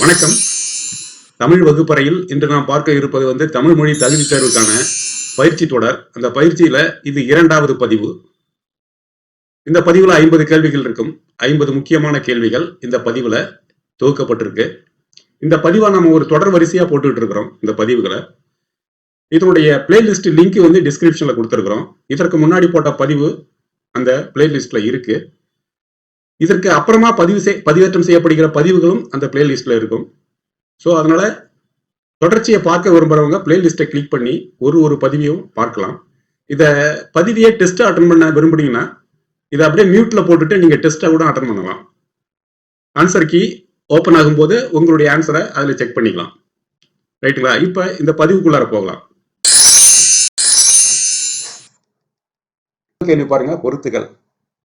வணக்கம். தமிழ் வகுப்பறையில் இன்று நாம் பார்க்க இருப்பது தமிழ் மொழி தகுதி தேர்வுக்கான பயிற்சி தொடர். அந்த பயிற்சியில இது 2வது பதிவு. இந்த பதிவுல 50 கேள்விகள் இருக்கும். 50 முக்கியமான கேள்விகள் இந்த பதிவுல தொகுக்கப்பட்டிருக்கு. இந்த பதிவா நம்ம ஒரு தொடர் வரிசையா போட்டுட்டு இருக்கிறோம். இந்த பதிவுகளை இதனுடைய பிளேலிஸ்ட் லிங்க் டிஸ்கிரிப்ஷன்ல கொடுத்திருக்கிறோம். இதற்கு முன்னாடி போட்ட பதிவு அந்த பிளேலிஸ்ட்ல இருக்கு. இதற்கு அப்புறமா பதிவேற்றம் செய்யப்படுகிற பதிவுகளும் அந்த பிளேலிஸ்ட்ல இருக்கும். ஸோ அதனால தொடர்ச்சியை பார்க்க விரும்புறவங்க பிளேலிஸ்ட்டை கிளிக் பண்ணி ஒரு பதிவையும் பார்க்கலாம். இதை பதிவியை டெஸ்ட் அட்டன் பண்ண விரும்புனீங்கன்னா இதை அப்படியே மியூட்ல போட்டுட்டு நீங்க டெஸ்ட்டை கூட அட்டன் பண்ணலாம். ஆன்சர் கீ ஓப்பன் ஆகும்போது உங்களுடைய ஆன்சரை அதில் செக் பண்ணிக்கலாம். ரைட்டுங்களா? இப்போ இந்த பதிவுக்குள்ளார போகலாம். கேள்வி பாருங்க. பொருத்துகள்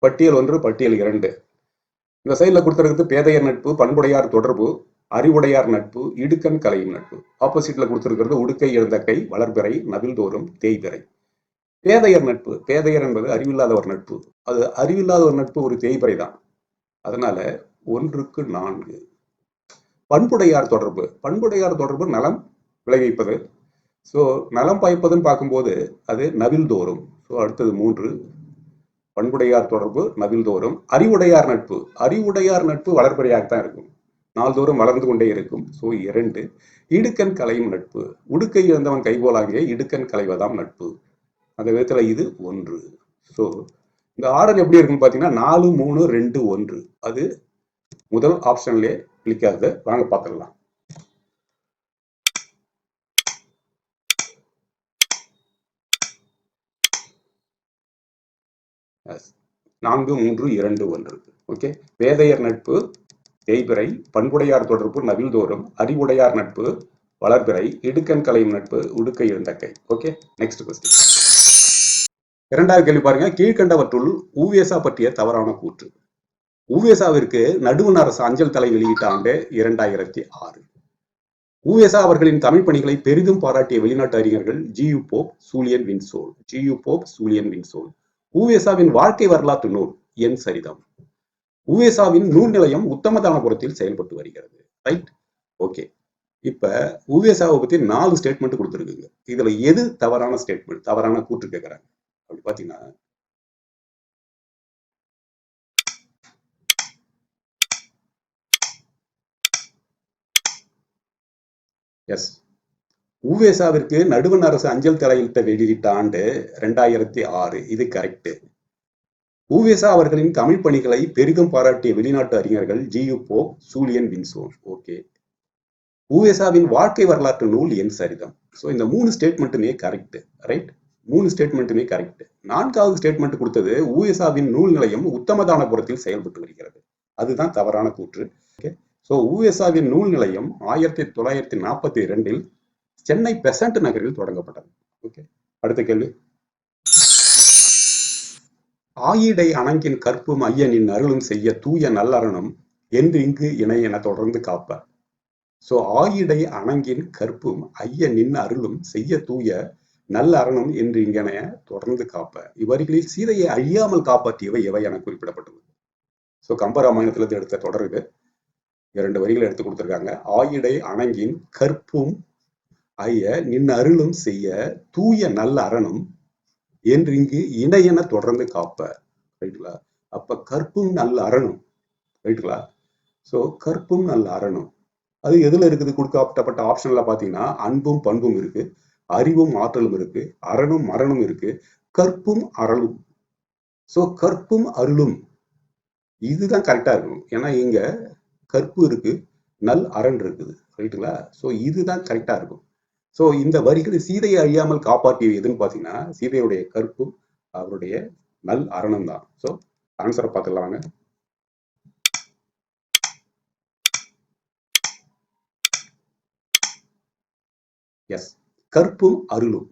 பட்டியல் 1, பட்டியல் 2. இந்த சைடில் கொடுத்துருக்கிறது பேதையர் நட்பு, பண்புடையார் தொடர்பு, அறிவுடையார் நட்பு, இடுக்கண் கலையும் நட்பு. ஆப்போசிட்ல கொடுத்திருக்கிறது உடுக்கை எழுந்த கை, வளர்பிறை, நவில்தோறும் தேய்பிறை. பேதையர் நட்பு, பேதையர் என்பது அறிவில்லாதவர் நட்பு. அது அறிவில்லாதவர் நட்பு ஒரு தேய்பிறை தான். அதனால 1க்கு 4. பண்புடையார் தொடர்பு, பண்புடையார் தொடர்பு நலம் விளைவிப்பது. ஸோ நலம் பாய்ப்பதுன்னு பார்க்கும்போது அது நவில்தோறும். ஸோ அடுத்தது 3. பண்புடையார் தொடர்பு நவில்தோறும். அறிவுடையார் நட்பு, அறிவுடையார் நட்பு வளர்பிறையாக தான் இருக்கும், நாள்தோறும் வளர்ந்து கொண்டே இருக்கும். ஸோ 2. இடுக்கண் கலையும் நட்பு, உடுக்கை இழந்தவன் கைபோலாகிய இடுக்கண் கலைவதாம் நட்பு. அந்த விதத்துல இது 1. ஸோ இந்த ஆர்டர் எப்படி இருக்குன்னு பார்த்தீங்கன்னா 4, 3, 2, 1. அது முதல் ஆப்ஷன்லேயே கிளிக் ஆகுது. வாங்க பார்த்துடலாம். நான்கு, 3, 2, 1. ஓகே. வேதையர் நட்பு தேய்பிறை, பண்புடையார் தொடர்பு நவில்தோறும், அறிவுடையார் நட்பு வளர்பிறை, இடுக்கண் கலையும் நட்பு உடுக்கை எழுந்தக்கை. ஓகே. Next question. 2வது கேள்வி பாருங்க. கீழ்கண்டவற்றுள் ஊவேசா பற்றிய தவறான கூற்று. ஊவேசாவிற்கு நடுவண் அரசு அஞ்சல் தலை வெளியிட்ட ஆண்டு 2006. ஊவேசா அவர்களின் தமிழ் பணிகளை பெரிதும் பாராட்டிய வெளிநாட்டு அறிஞர்கள் G U Pope, Julien Vinson. G U Pope, Julien Vinson. ஊவேசாவின் வாழ்க்கை வரலாற்று நூல் என் சரிதம். ஊவேசாவின் நூல் நிலையம் உத்தமதானபுரத்தில் செயல்பட்டு வருகிறது. ரைட். ஓகே. இப்ப ஊவேசாவை பத்தி 4 ஸ்டேட்மெண்ட் கொடுத்துருக்குங்க. இதுல எது தவறான ஸ்டேட்மெண்ட், தவறான கூற்று கேட்கிறாங்க அப்படி பாத்தீங்கன்னா, எஸ், ஊவேசாவிற்கு நடுவண் அரசு அஞ்சல் தலையிட்ட வெளியிட்ட ஆண்டு 2006. இது கரெக்ட். ஊவேசா அவர்களின் தமிழ் பணிகளை பெரிதும் பாராட்டிய வெளிநாட்டு அறிஞர்கள் ஜியு போப், சூலியன் வின்சோல். ஓகே. ஊவேசாவின் வாழ்க்கை வரலாற்று நூல் என் சரிதம். ஸோ இந்த 3 ஸ்டேட்மெண்ட்டுமே கரெக்ட். ரைட். 3 ஸ்டேட்மெண்ட்டுமே கரெக்ட். 4வது ஸ்டேட்மெண்ட் கொடுத்தது ஊவேசாவின் நூல் நிலையம் உத்தமதானபுரத்தில் செயல்பட்டு வருகிறது. அதுதான் தவறான கூற்று. ஓகே. ஸோ ஊவேசாவின் நூல் நிலையம் 1942 சென்னை பெசன்ட் நகரில் தொடங்கப்பட்டது. ஓகே. அடுத்த கேள்வி. ஆயிடை அணங்கின் கற்பும் ஐயனின் அருளும் செய்ய தூய நல்லறணும் என்று இங்கு இணை என தொடர்ந்து காப்ப. ஸோ ஆயிடை அணங்கின் கற்பும் ஐயனின் அருளும் செய்ய தூய நல்ல அறணும் என்று இங்கனைய தொடர்ந்து காப்ப. இவ்வரிகளில் சீதையை அழியாமல் காப்பாற்றியவை எவை என குறிப்பிடப்பட்டுள்ளது. ஸோ கம்பராமாயணத்திலிருந்து எடுத்த தொடர் இது. 2 வரிகளை எடுத்து கொடுத்திருக்காங்க. ஆயிடை அணங்கின் கற்பும் ஐய நின் அருளும் செய்ய தூய நல்ல அறணும் என்று இங்கு இணையென தொடர்ந்து காப்ப. ரைட்டுங்களா? அப்ப கற்பும் நல்ல அறணும். ரைட்டுங்களா? ஸோ கற்பும் நல்ல அறணும் அது எதுல இருக்குது? கொடுக்கப்பட்ட ஆப்ஷன்ல பாத்தீங்கன்னா அன்பும் பண்பும் இருக்கு, அறிவும் ஆற்றலும் இருக்கு, அறனும் மரணம் இருக்கு, கற்பும் அறலும். ஸோ கற்பும் அருளும் இதுதான் கரெக்டா இருக்கணும். ஏன்னா இங்க கற்பு இருக்கு, நல் அரண் இருக்குது. ரைட்டுங்களா? ஸோ இதுதான் கரெக்டா இருக்கும். ஸோ இந்த வரிகளை சீதையை அழியாமல் காப்பாற்றியது எதுன்னு பாத்தீங்கன்னா சீதையுடைய கற்பும் அவருடைய நல் அரணம் தான். ஸோ ஆன்சரை பார்த்துக்கலாம் வாங்க. எஸ், கற்பும் அருளும்.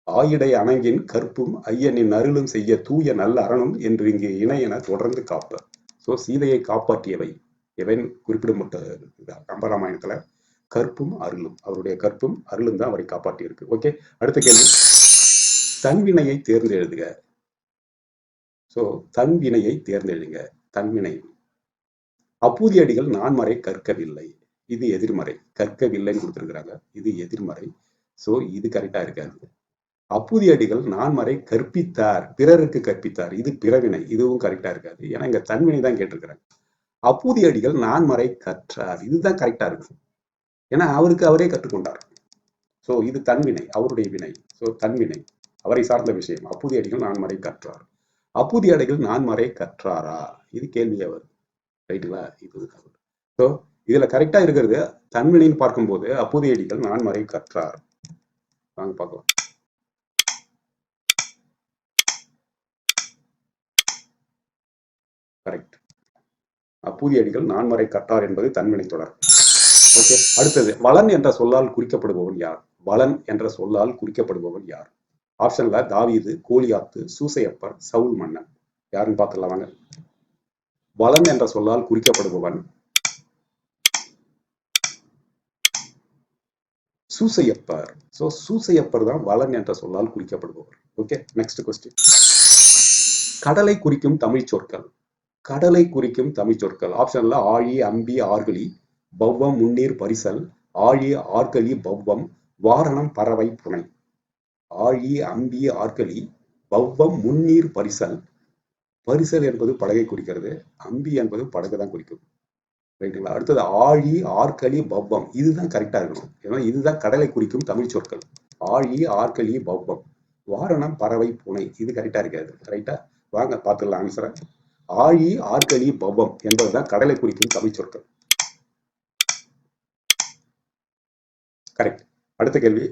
ஆயிடை அணங்கின் கற்பும் ஐயனின் அருளும் செய்ய தூய நல்ல அறணும் என்று இங்கு இணையென தொடர்ந்து காப்ப. ஸோ சீதையை காப்பாற்றியவை எவன் குறிப்பிடப்பட்ட கம்பராமாயணத்துல கற்பும் அருளும். அவருடைய கற்பும் அருளும் தான் அவரை காப்பாற்றி இருக்கு. ஓகே. அடுத்த கேள்வி. தன்வினையை தேர்ந்தெழுதுக. ஸோ தன்வினையை தேர்ந்தெழுதுங்க. தன்வினை. அப்பூதியடிகள் நான்மறை கற்கவில்லை. இது எதிர்மறை. கற்கவில்லைன்னு கொடுத்துருக்குறாங்க. இது எதிர்மறை. சோ இது கரெக்டா இருக்காது. அப்பூதியடிகள் நான்மறை கற்பித்தார், பிறருக்கு கற்பித்தார். இது பிறவினை. இதுவும் கரெக்டா இருக்காது. ஏன்னா இங்க தன்வினை தான் கேட்டிருக்கிறாங்க. அப்பூதியடிகள் நான்மறை கற்றார். இதுதான் கரெக்டா இருக்கும். ஏன்னா அவருக்கு அவரே கற்றுக்கொண்டார். சோ இது தன்வினை, அவருடைய வினை. சோ தன்வினை, அவரை சார்ந்த விஷயம். அப்பூதியடிகள் நான்மறை கற்றார். அப்பூதியடிகள் நான்மறை கற்றாரா? இது கேள்வியா வருது. ரைட்டுங்களா? இது ஸோ இதுல கரெக்டா இருக்கிறது தன்வினைன்னு பார்க்கும்போது அப்பூதியடிகள் நான்மறை கற்றார். வாங்க பார்க்கலாம். கரெக்ட். அப்பூதியடிகள் நான்மறை கற்றார் என்பது தன்வினை தொடர். ஓகே, அடுத்தது வளன் என்ற சொல்லால் குறிக்கப்படுபவன் யார்? வளன் என்ற சொல்லால் குறிக்கப்படுபவன் யார்? ஆப்ஷன்ல தாவீது, கோலியாத்து, சூசையப்பர், சவுல் மன்னன். யாருன்னு பார்த்துடலாம் வாங்க. வளன் என்ற சொல்லால் குறிக்கப்படுபவன் சூசையப்பர். சோ சூசையப்பர் தான் வளன் என்ற சொல்லால் குறிக்கப்படுபவர். Okay, next question. கடலை குறிக்கும் தமிழ் சொற்கள். கடலை குறிக்கும் தமிழ் சொற்கள். ஆப்ஷன்ல ஆழி, அம்பி, ஆர்கலி, பவ்வம், முன்னீர், பரிசல், ஆழி, ஆர்கலி, பவ்வம், வாரணம், பறவை, புனை. ஆழி, அம்பி, ஆர்கலி, பவ்வம், முன்னீர், பரிசல். பரிசல் என்பது படகை குறிக்கிறது. அம்பி என்பது படகு தான் குறிக்கும். ரைட்டுங்களா? அடுத்தது ஆழி, ஆர்கலி, பவ்வம். இதுதான் கரெக்டா இருக்கணும். ஏன்னா இதுதான் கடலை குறிக்கும் தமிழ் சொற்கள். ஆழி, ஆர்கலி, பவ்வம், வாரணம், பறவை, புனை. இது கரெக்டா இருக்காது. ரைட்டா? வாங்க பார்த்துடலாம் ஆன்சரை. ஆழி, ஆர்கலி, பவ்வம் என்பதுதான் கடலை குறிக்கும் தமிழ் சொற்கள். கரெக்ட். அடுத்த கேள்வி.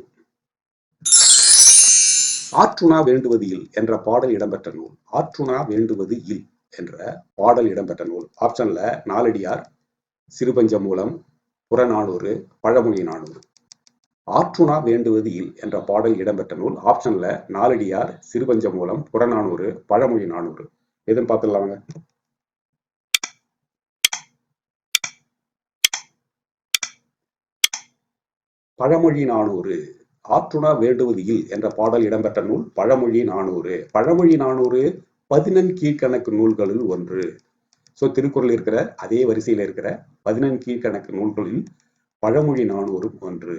ஆற்றுணா வேண்டுவது இல் என்ற பாடல் இடம்பெற்ற நூல். ஆற்றுணா வேண்டுவது இல் என்ற பாடல் இடம்பெற்ற நூல். ஆப்ஷன்ல நாலடியார், சிறுபஞ்சமூலம், புறநானூறு, பழமொழி நானூறு. ஆற்றுணா வேண்டுவது இல் என்ற பாடல் இடம்பெற்ற நூல். ஆப்ஷன்ல நாலடியார், சிறுபஞ்சமூலம், புறநானூறு, பழமொழி நானூறு. எதுன்னு பார்த்துடலாங்க. பழமொழி நானூறு. ஆற்றுணா வேண்டுவது இல் என்ற பாடல் இடம்பெற்ற நூல் பழமொழி நானூறு. பழமொழி நானூறு 14 கீழ்கணக்கு நூல்களில் ஒன்று. சோ திருக்குறள் இருக்கிற அதே வரிசையில் இருக்கிற 14 கீழ்கணக்கு நூல்களில் பழமொழி நானூறு ஒன்று.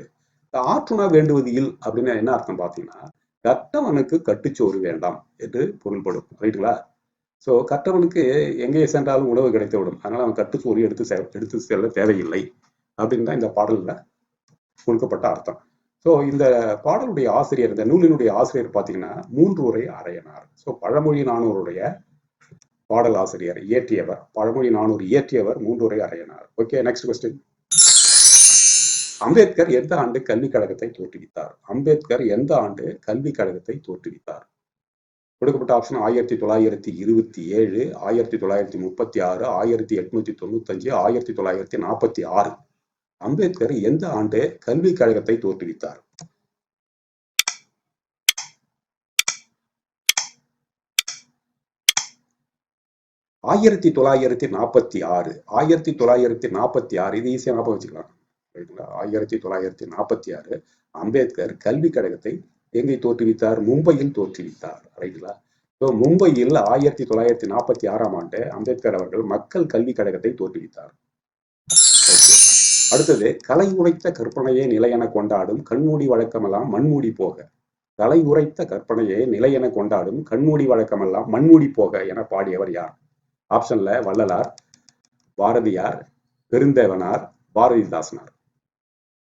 ஆற்றுணா வேண்டுவது இல் அப்படின்னு என்ன அர்த்தம் பார்த்தீங்கன்னா, கற்றவனுக்கு கட்டுச்சோறு வேண்டாம் என்று பொருள்படும். ரைட்டுங்களா? சோ கற்றவனுக்கு எங்கே சென்றாலும் உணவு கிடைத்து விடும். அதனால அவன் கட்டுச்சோறு எடுத்து செல்ல தேவையில்லை அப்படின்னு தான் இந்த பாடல்ல கொடுக்கப்பட்ட அர்த்தம். ஸோ இந்த பாடலுடைய ஆசிரியர், இந்த நூலினுடைய ஆசிரியர் பார்த்தீங்கன்னா 3 உரை அரையனார். ஸோ பழமொழி நானூறுடைய பாடல் ஆசிரியர், இயற்றியவர், பழமொழி நானூறு இயற்றியவர் 3 உரை அரையனார். Okay, next question. அம்பேத்கர் எந்த ஆண்டு கல்விக் கழகத்தை தோற்றுவித்தார்? அம்பேத்கர் எந்த ஆண்டு கல்விக் கழகத்தை தோற்றுவித்தார்? கொடுக்கப்பட்ட ஆப்ஷன் 1927, 1936, 1895, 1946. அம்பேத்கர் எந்த ஆண்டு கல்விக் கழகத்தை தோற்றுவித்தார்? ஆயிரத்தி 1946. 1946. இது ஈஸியா ஞாபகம் வச்சுக்கலாம். 1946 அம்பேத்கர் கல்விக் கழகத்தை எங்கே தோற்றுவித்தார்? மும்பையில் தோற்றுவித்தார். ரைட்டுங்களா? ஸோ மும்பையில் 1946 ஆண்டு அம்பேத்கர் அவர்கள் மக்கள் கல்விக் கழகத்தை தோற்றுவித்தார். அடுத்தது, கலை உரைத்த கற்பனையை நிலையென கொண்டாடும் கண்மூடி வழக்கமெல்லாம் மண்மூடி போக. கலை உரைத்த கற்பனையை நிலையென கொண்டாடும் கண்மூடி வழக்கமெல்லாம் மண்மூடி போக என பாடியவர் யார்? ஆப்ஷன்ல வள்ளலார், பாரதியார், பெருந்தேவனார், பாரதிதாசனார்.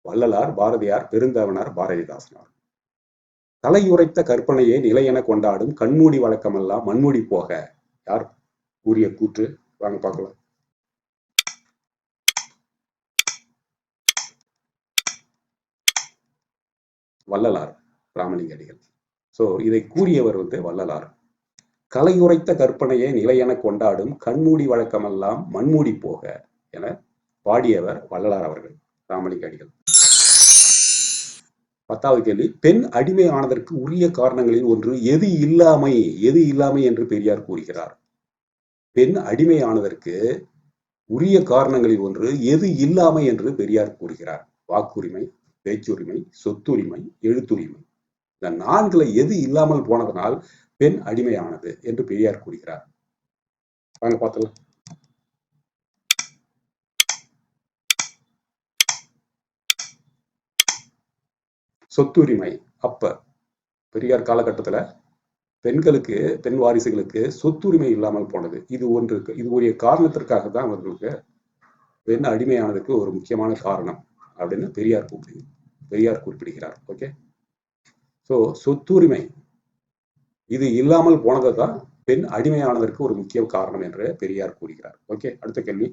வள்ளலார், பாரதியார், பெருந்தேவனார், பாரதிதாசனார். கலை உரைத்த கற்பனையை நிலையென கொண்டாடும் கண்மூடி வழக்கமெல்லாம் மண்மூடி போக யார் கூறிய கூற்று? வாங்க பார்க்கலாம். வள்ளலார், ராமலிங்க அடிகள். சோ இதை கூறியவர் வள்ளலார். கலை உரைத்த கற்பனையை நிலையென கொண்டாடும் கண்மூடி வழக்கமெல்லாம் மண்மூடி போக என பாடியவர் வள்ளலார் அவர்கள், ராமலிங்க அடிகள். 10வது கேள்வி. பெண் அடிமை ஆனதற்கு உரிய காரணங்களில் ஒன்று எது இல்லாமை? எது இல்லாமை என்று பெரியார் கூறுகிறார்? பெண் அடிமை ஆனதற்கு உரிய காரணங்களில் ஒன்று எது இல்லாமை என்று பெரியார் கூறுகிறார்? வாக்குரிமை, பேச்சுரிமை, சொத்துரிமை, எழுத்துரிமை. இந்த 4ல எது இல்லாமல் போனதனால் பெண் அடிமையானது என்று பெரியார் கூறுகிறார்? வாங்க பார்த்தலாம். சொத்துரிமை. அப்ப பெரியார் காலகட்டத்துல பெண்களுக்கு, பெண் வாரிசுகளுக்கு சொத்துரிமை இல்லாமல் போனது. இது ஒரு காரணத்திற்காக தான் அவர்களுக்கு பெண் அடிமையானதுக்கு ஒரு முக்கியமான காரணம் அப்படின்னு பெரியார் குறிப்பிடுகிறார். ஓகே, சோ சொத்துரிமை இது இல்லாமல் போனதை தான் பெண் அடிமையானதற்கு ஒரு முக்கிய காரணம் என்று பெரியார் கூறுகிறார். ஓகே, அடுத்த கேள்வி.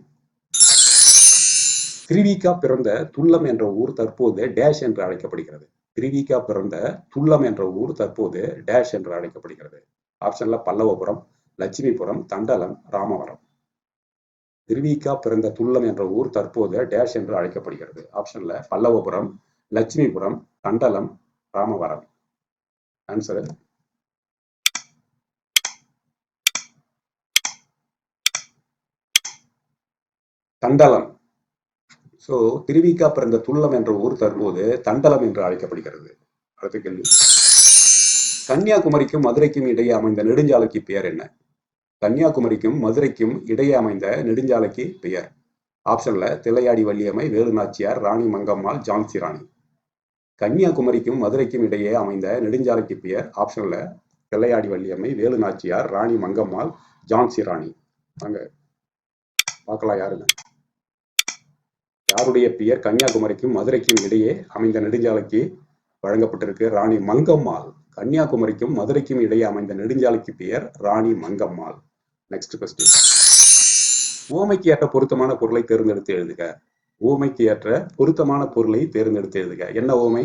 திருவிக பிறந்த துல்லம் என்ற ஊர் தற்போது டேஷ் என்று அழைக்கப்படுகிறது. திருவிக பிறந்த துல்லம் என்ற ஊர் தற்போது டேஷ் என்று அழைக்கப்படுகிறது. ஆப்ஷன்ல பல்லவபுரம், லட்சுமிபுரம், தண்டலம், ராமவரம். திருவிக பிறந்த துல்லம் என்ற ஊர் தற்போது டேஷ் என்று அழைக்கப்படுகிறது. ஆப்ஷன்ல பல்லவபுரம், லட்சுமிபுரம், தண்டலம், ராமவரம். ஆன்சர் தண்டலம். சோ திருவிக பிறந்த துல்லம் என்ற ஊர் தற்போது தண்டலம் என்று அழைக்கப்படுகிறது. அடுத்த கேள்வி. கன்னியாகுமரிக்கும் மதுரைக்கும் இடையே அமைந்த நெடுஞ்சாலைக்கு பெயர் என்ன? கன்னியாகுமரிக்கும் மதுரைக்கும் இடையே அமைந்த நெடுஞ்சாலைக்கு பெயர். ஆப்ஷன்ல தில்லையாடி வள்ளியம்மை, வேலு நாச்சியார், ராணி மங்கம்மாள், ஜான்சி ராணி. கன்னியாகுமரிக்கும் மதுரைக்கும் இடையே அமைந்த நெடுஞ்சாலைக்கு பெயர். ஆப்ஷன்ல தில்லையாடி வள்ளியம்மை, வேலு நாச்சியார், ராணி மங்கம்மாள், ஜான்சி ராணி. அங்க பார்க்கலாம் யாருன்னு. யாருடைய பெயர் கன்னியாகுமரிக்கும் மதுரைக்கும் இடையே அமைந்த நெடுஞ்சாலைக்கு வழங்கப்பட்டிருக்கு? ராணி மங்கம்மாள். கன்னியாகுமரிக்கும் மதுரைக்கும் இடையே அமைந்த நெடுஞ்சாலைக்கு பெயர் ராணி மங்கம்மாள். Next question. ஊமைக்கு ஏற்ற பொருத்தமான பொருளை தேர்ந்தெடுத்து எழுதுக. ஊமைக்கு ஏற்ற பொருத்தமான பொருளை தேர்ந்தெடுத்து எழுதுக. என்ன ஊமை?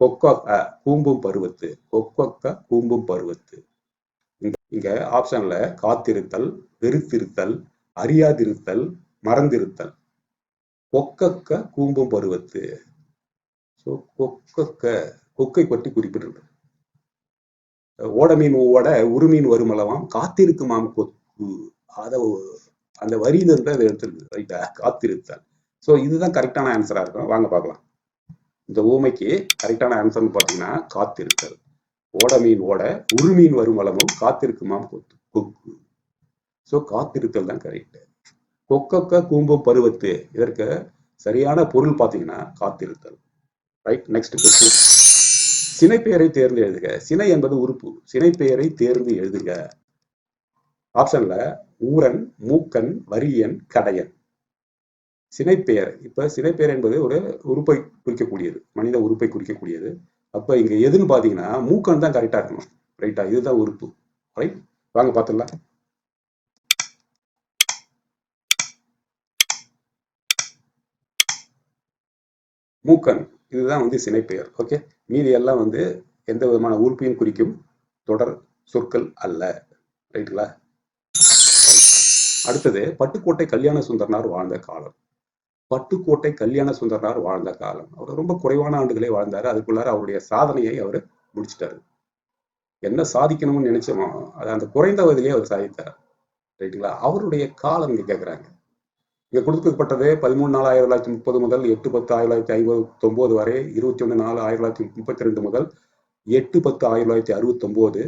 கொக்கொக்க கூம்பும் பருவத்து. கொக்கொக்க கூம்பும் பருவத்து. இங்க ஆப்ஷன்ல காத்திருத்தல், வெறுத்திருத்தல், அறியாதிருத்தல், மறந்திருத்தல். கொக்கக்க கூம்பும் பருவத்து. கொக்கக்க கொக்கை பற்றி குறிப்பிடுறது. ஓடமீன் ஓட உருமீன் வருமளவாம் காத்திருக்குமாம் கொக்கு. அந்த வரியில இருந்து அதை எடுத்துருக்கு. ரைட்டா? காத்திருத்தல். சோ இதுதான் கரெக்டான ஆன்சரா இருக்கும். வாங்க பார்க்கலாம். இந்த ஊமைக்கு கரெக்டான ஆன்சர்னு பாத்தீங்கன்னா காத்திருத்தல். ஓடமீன் ஓட உருமீன் வருமளவும் காத்திருக்குமாம் கொக்கு. சோ காத்திருத்தல் தான் கரெக்ட். கொக்கக்க கூம்பும் பருவத்து, இதற்கு சரியான பொருள் பாத்தீங்கன்னா காத்திருத்தல். ரைட். Next question. சினை பெயரை தேர்ந்து எழுதுக. சினை என்பது உறுப்பு. சினை பெயரை தேர்ந்து எழுதுக. ஆப்ஷன்ல ஊரன், மூக்கன், வரியன், கடையன். சினைப்பெயர். இப்ப சினைப்பெயர் என்பது ஒரு உறுப்பை குறிக்கக்கூடியது, மனித உறுப்பை குறிக்கக்கூடியது. அப்ப இங்க எதுன்னு பாத்தீங்கன்னா மூக்கன் தான் கரெக்டா இருக்கணும். ரைட்டா? இதுதான் உறுப்பு. ரைட், வாங்க பாத்துடலாம். மூக்கன் இதுதான் சினைப்பெயர். ஓகே, மீதி எல்லாம் எந்த விதமான உறுப்பையும் குறிக்கும் தொடர் சொற்கள் அல்ல. ரைட்டுங்களா? அடுத்தது பட்டுக்கோட்டை கல்யாண சுந்தரனார் வாழ்ந்த காலம். பட்டுக்கோட்டை கல்யாண சுந்தரனார் வாழ்ந்த காலம். அவர் ரொம்ப குறைவான ஆண்டுகளே வாழ்ந்தாரு. அதுக்குள்ளார அவருடைய சாதனையை அவர் முடிச்சிட்டாரு. என்ன சாதிக்கணும்னு நினைச்சோமோ அது அந்த குறைந்த வயதிலேயே அவர் சாதித்தார். ரைட்டுங்களா? அவருடைய காலம் இங்க கேட்கிறாங்க. இங்க கொடுக்கப்பட்டது 13/4/1930 முதல் 8/10/1959 வரை, 21/4/1932 முதல் 8/10/1969,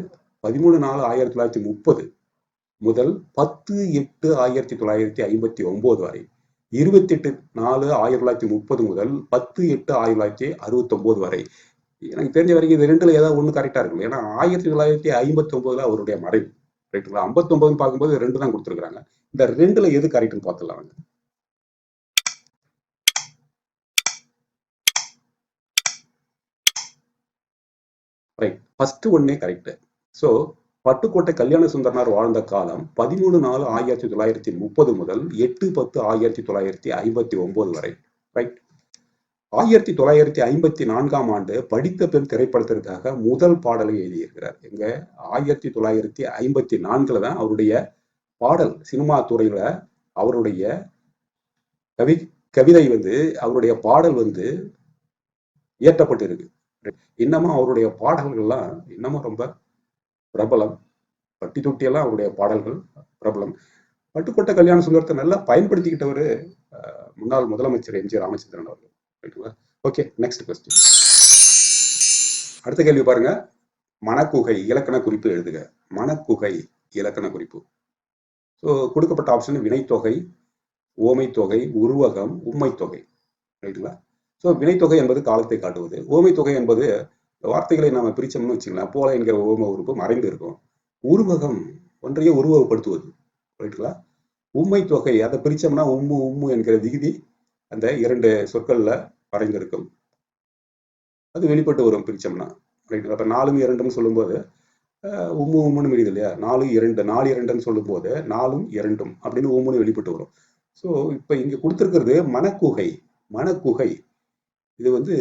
13/4/1930 முதல் 10/8/1959 வரை, 28/4/1930 முதல் 10/8/1969 வரை. எனக்கு தெரிஞ்ச வரைக்கும் இது ரெண்டுல ஏதாவது ஒண்ணு கரெக்டா இருக்கும். ஏன்னா 1959 அவருடைய மறைவு. ரைட்டுங்களா? 59 பார்க்கும்போது ரெண்டு தான் கொடுத்துருக்காங்க. இந்த ரெண்டுல எது கரெக்ட்னு பார்த்துலாம். ரைட், ஃபர்ஸ்ட் ஒன்னே கரெக்ட். சோ பட்டுக்கோட்டை கல்யாண சுந்தரனார் வாழ்ந்த காலம் 13/4/1930 முதல் 8/10/1959 வரை. ரைட். 1954ஆம் ஆண்டு படித்த பெண் திரைப்படத்திற்காக முதல் பாடலை எழுதியிருக்கிறார். எங்க 1954 தான் அவருடைய பாடல் சினிமா துறையில அவருடைய கவிதை அவருடைய பாடல் இயற்றப்பட்டிருக்கு. இன்னமும் அவருடைய பாடல்கள்லாம் இன்னமும் ரொம்ப பிரபலம். பட்டி தொட்டியெல்லாம் அவருடைய பாடல்கள் பிரபலம். பட்டுக்கோட்டை கல்யாண சுந்தரத்தை நல்லா பயன்படுத்திக்கிட்டவர் முன்னாள் முதலமைச்சர் எம்.ஜி. ராமச்சந்திரன் அவர்கள். Okay, next question. அடுத்த கேள்வி பாருங்க. மணக்குகை இலக்கண குறிப்பு எழுதுக. மணக்குகை இலக்கண குறிப்பு. ஸோ கொடுக்கப்பட்ட ஆப்ஷன் வினைத்தொகை, ஓமைத்தொகை, உருவகம், உண்மைத்தொகை. ரைட்டுங்களா? ஸோ வினைத்தொகை என்பது காலத்தை காட்டுவது. ஓமை தொகை என்பது வார்த்தைகளை நாம பிரிச்சோம்னு வச்சுக்கலாம். போல என்கிற ஓம உறுப்பு மறைந்து இருக்கும். உருவகம் ஒன்றையே உருவகப்படுத்துவது. ரைட்டுங்களா? உம்மை தொகை அதை பிரிச்சோம்னா உம்மு உம்மு என்கிற விகுதி அந்த 2 சொற்கள்ல மறைந்திருக்கும். அது வெளிப்பட்டு வரும் பிரிச்சோம்னா. ரைட்டுங்களா? அப்ப 4ம் 2ம் சொல்லும்போது உம்மு உம்முன்னு முடியுது இல்லையா? 4 2 4 2ன்னு சொல்லும்போது 4ம் 2ம் அப்படின்னு உம்முன்னு வெளிப்பட்டு வரும். ஸோ இப்ப இங்க கொடுத்திருக்கிறது மனக்குகை. மனக்குகை இது வந்து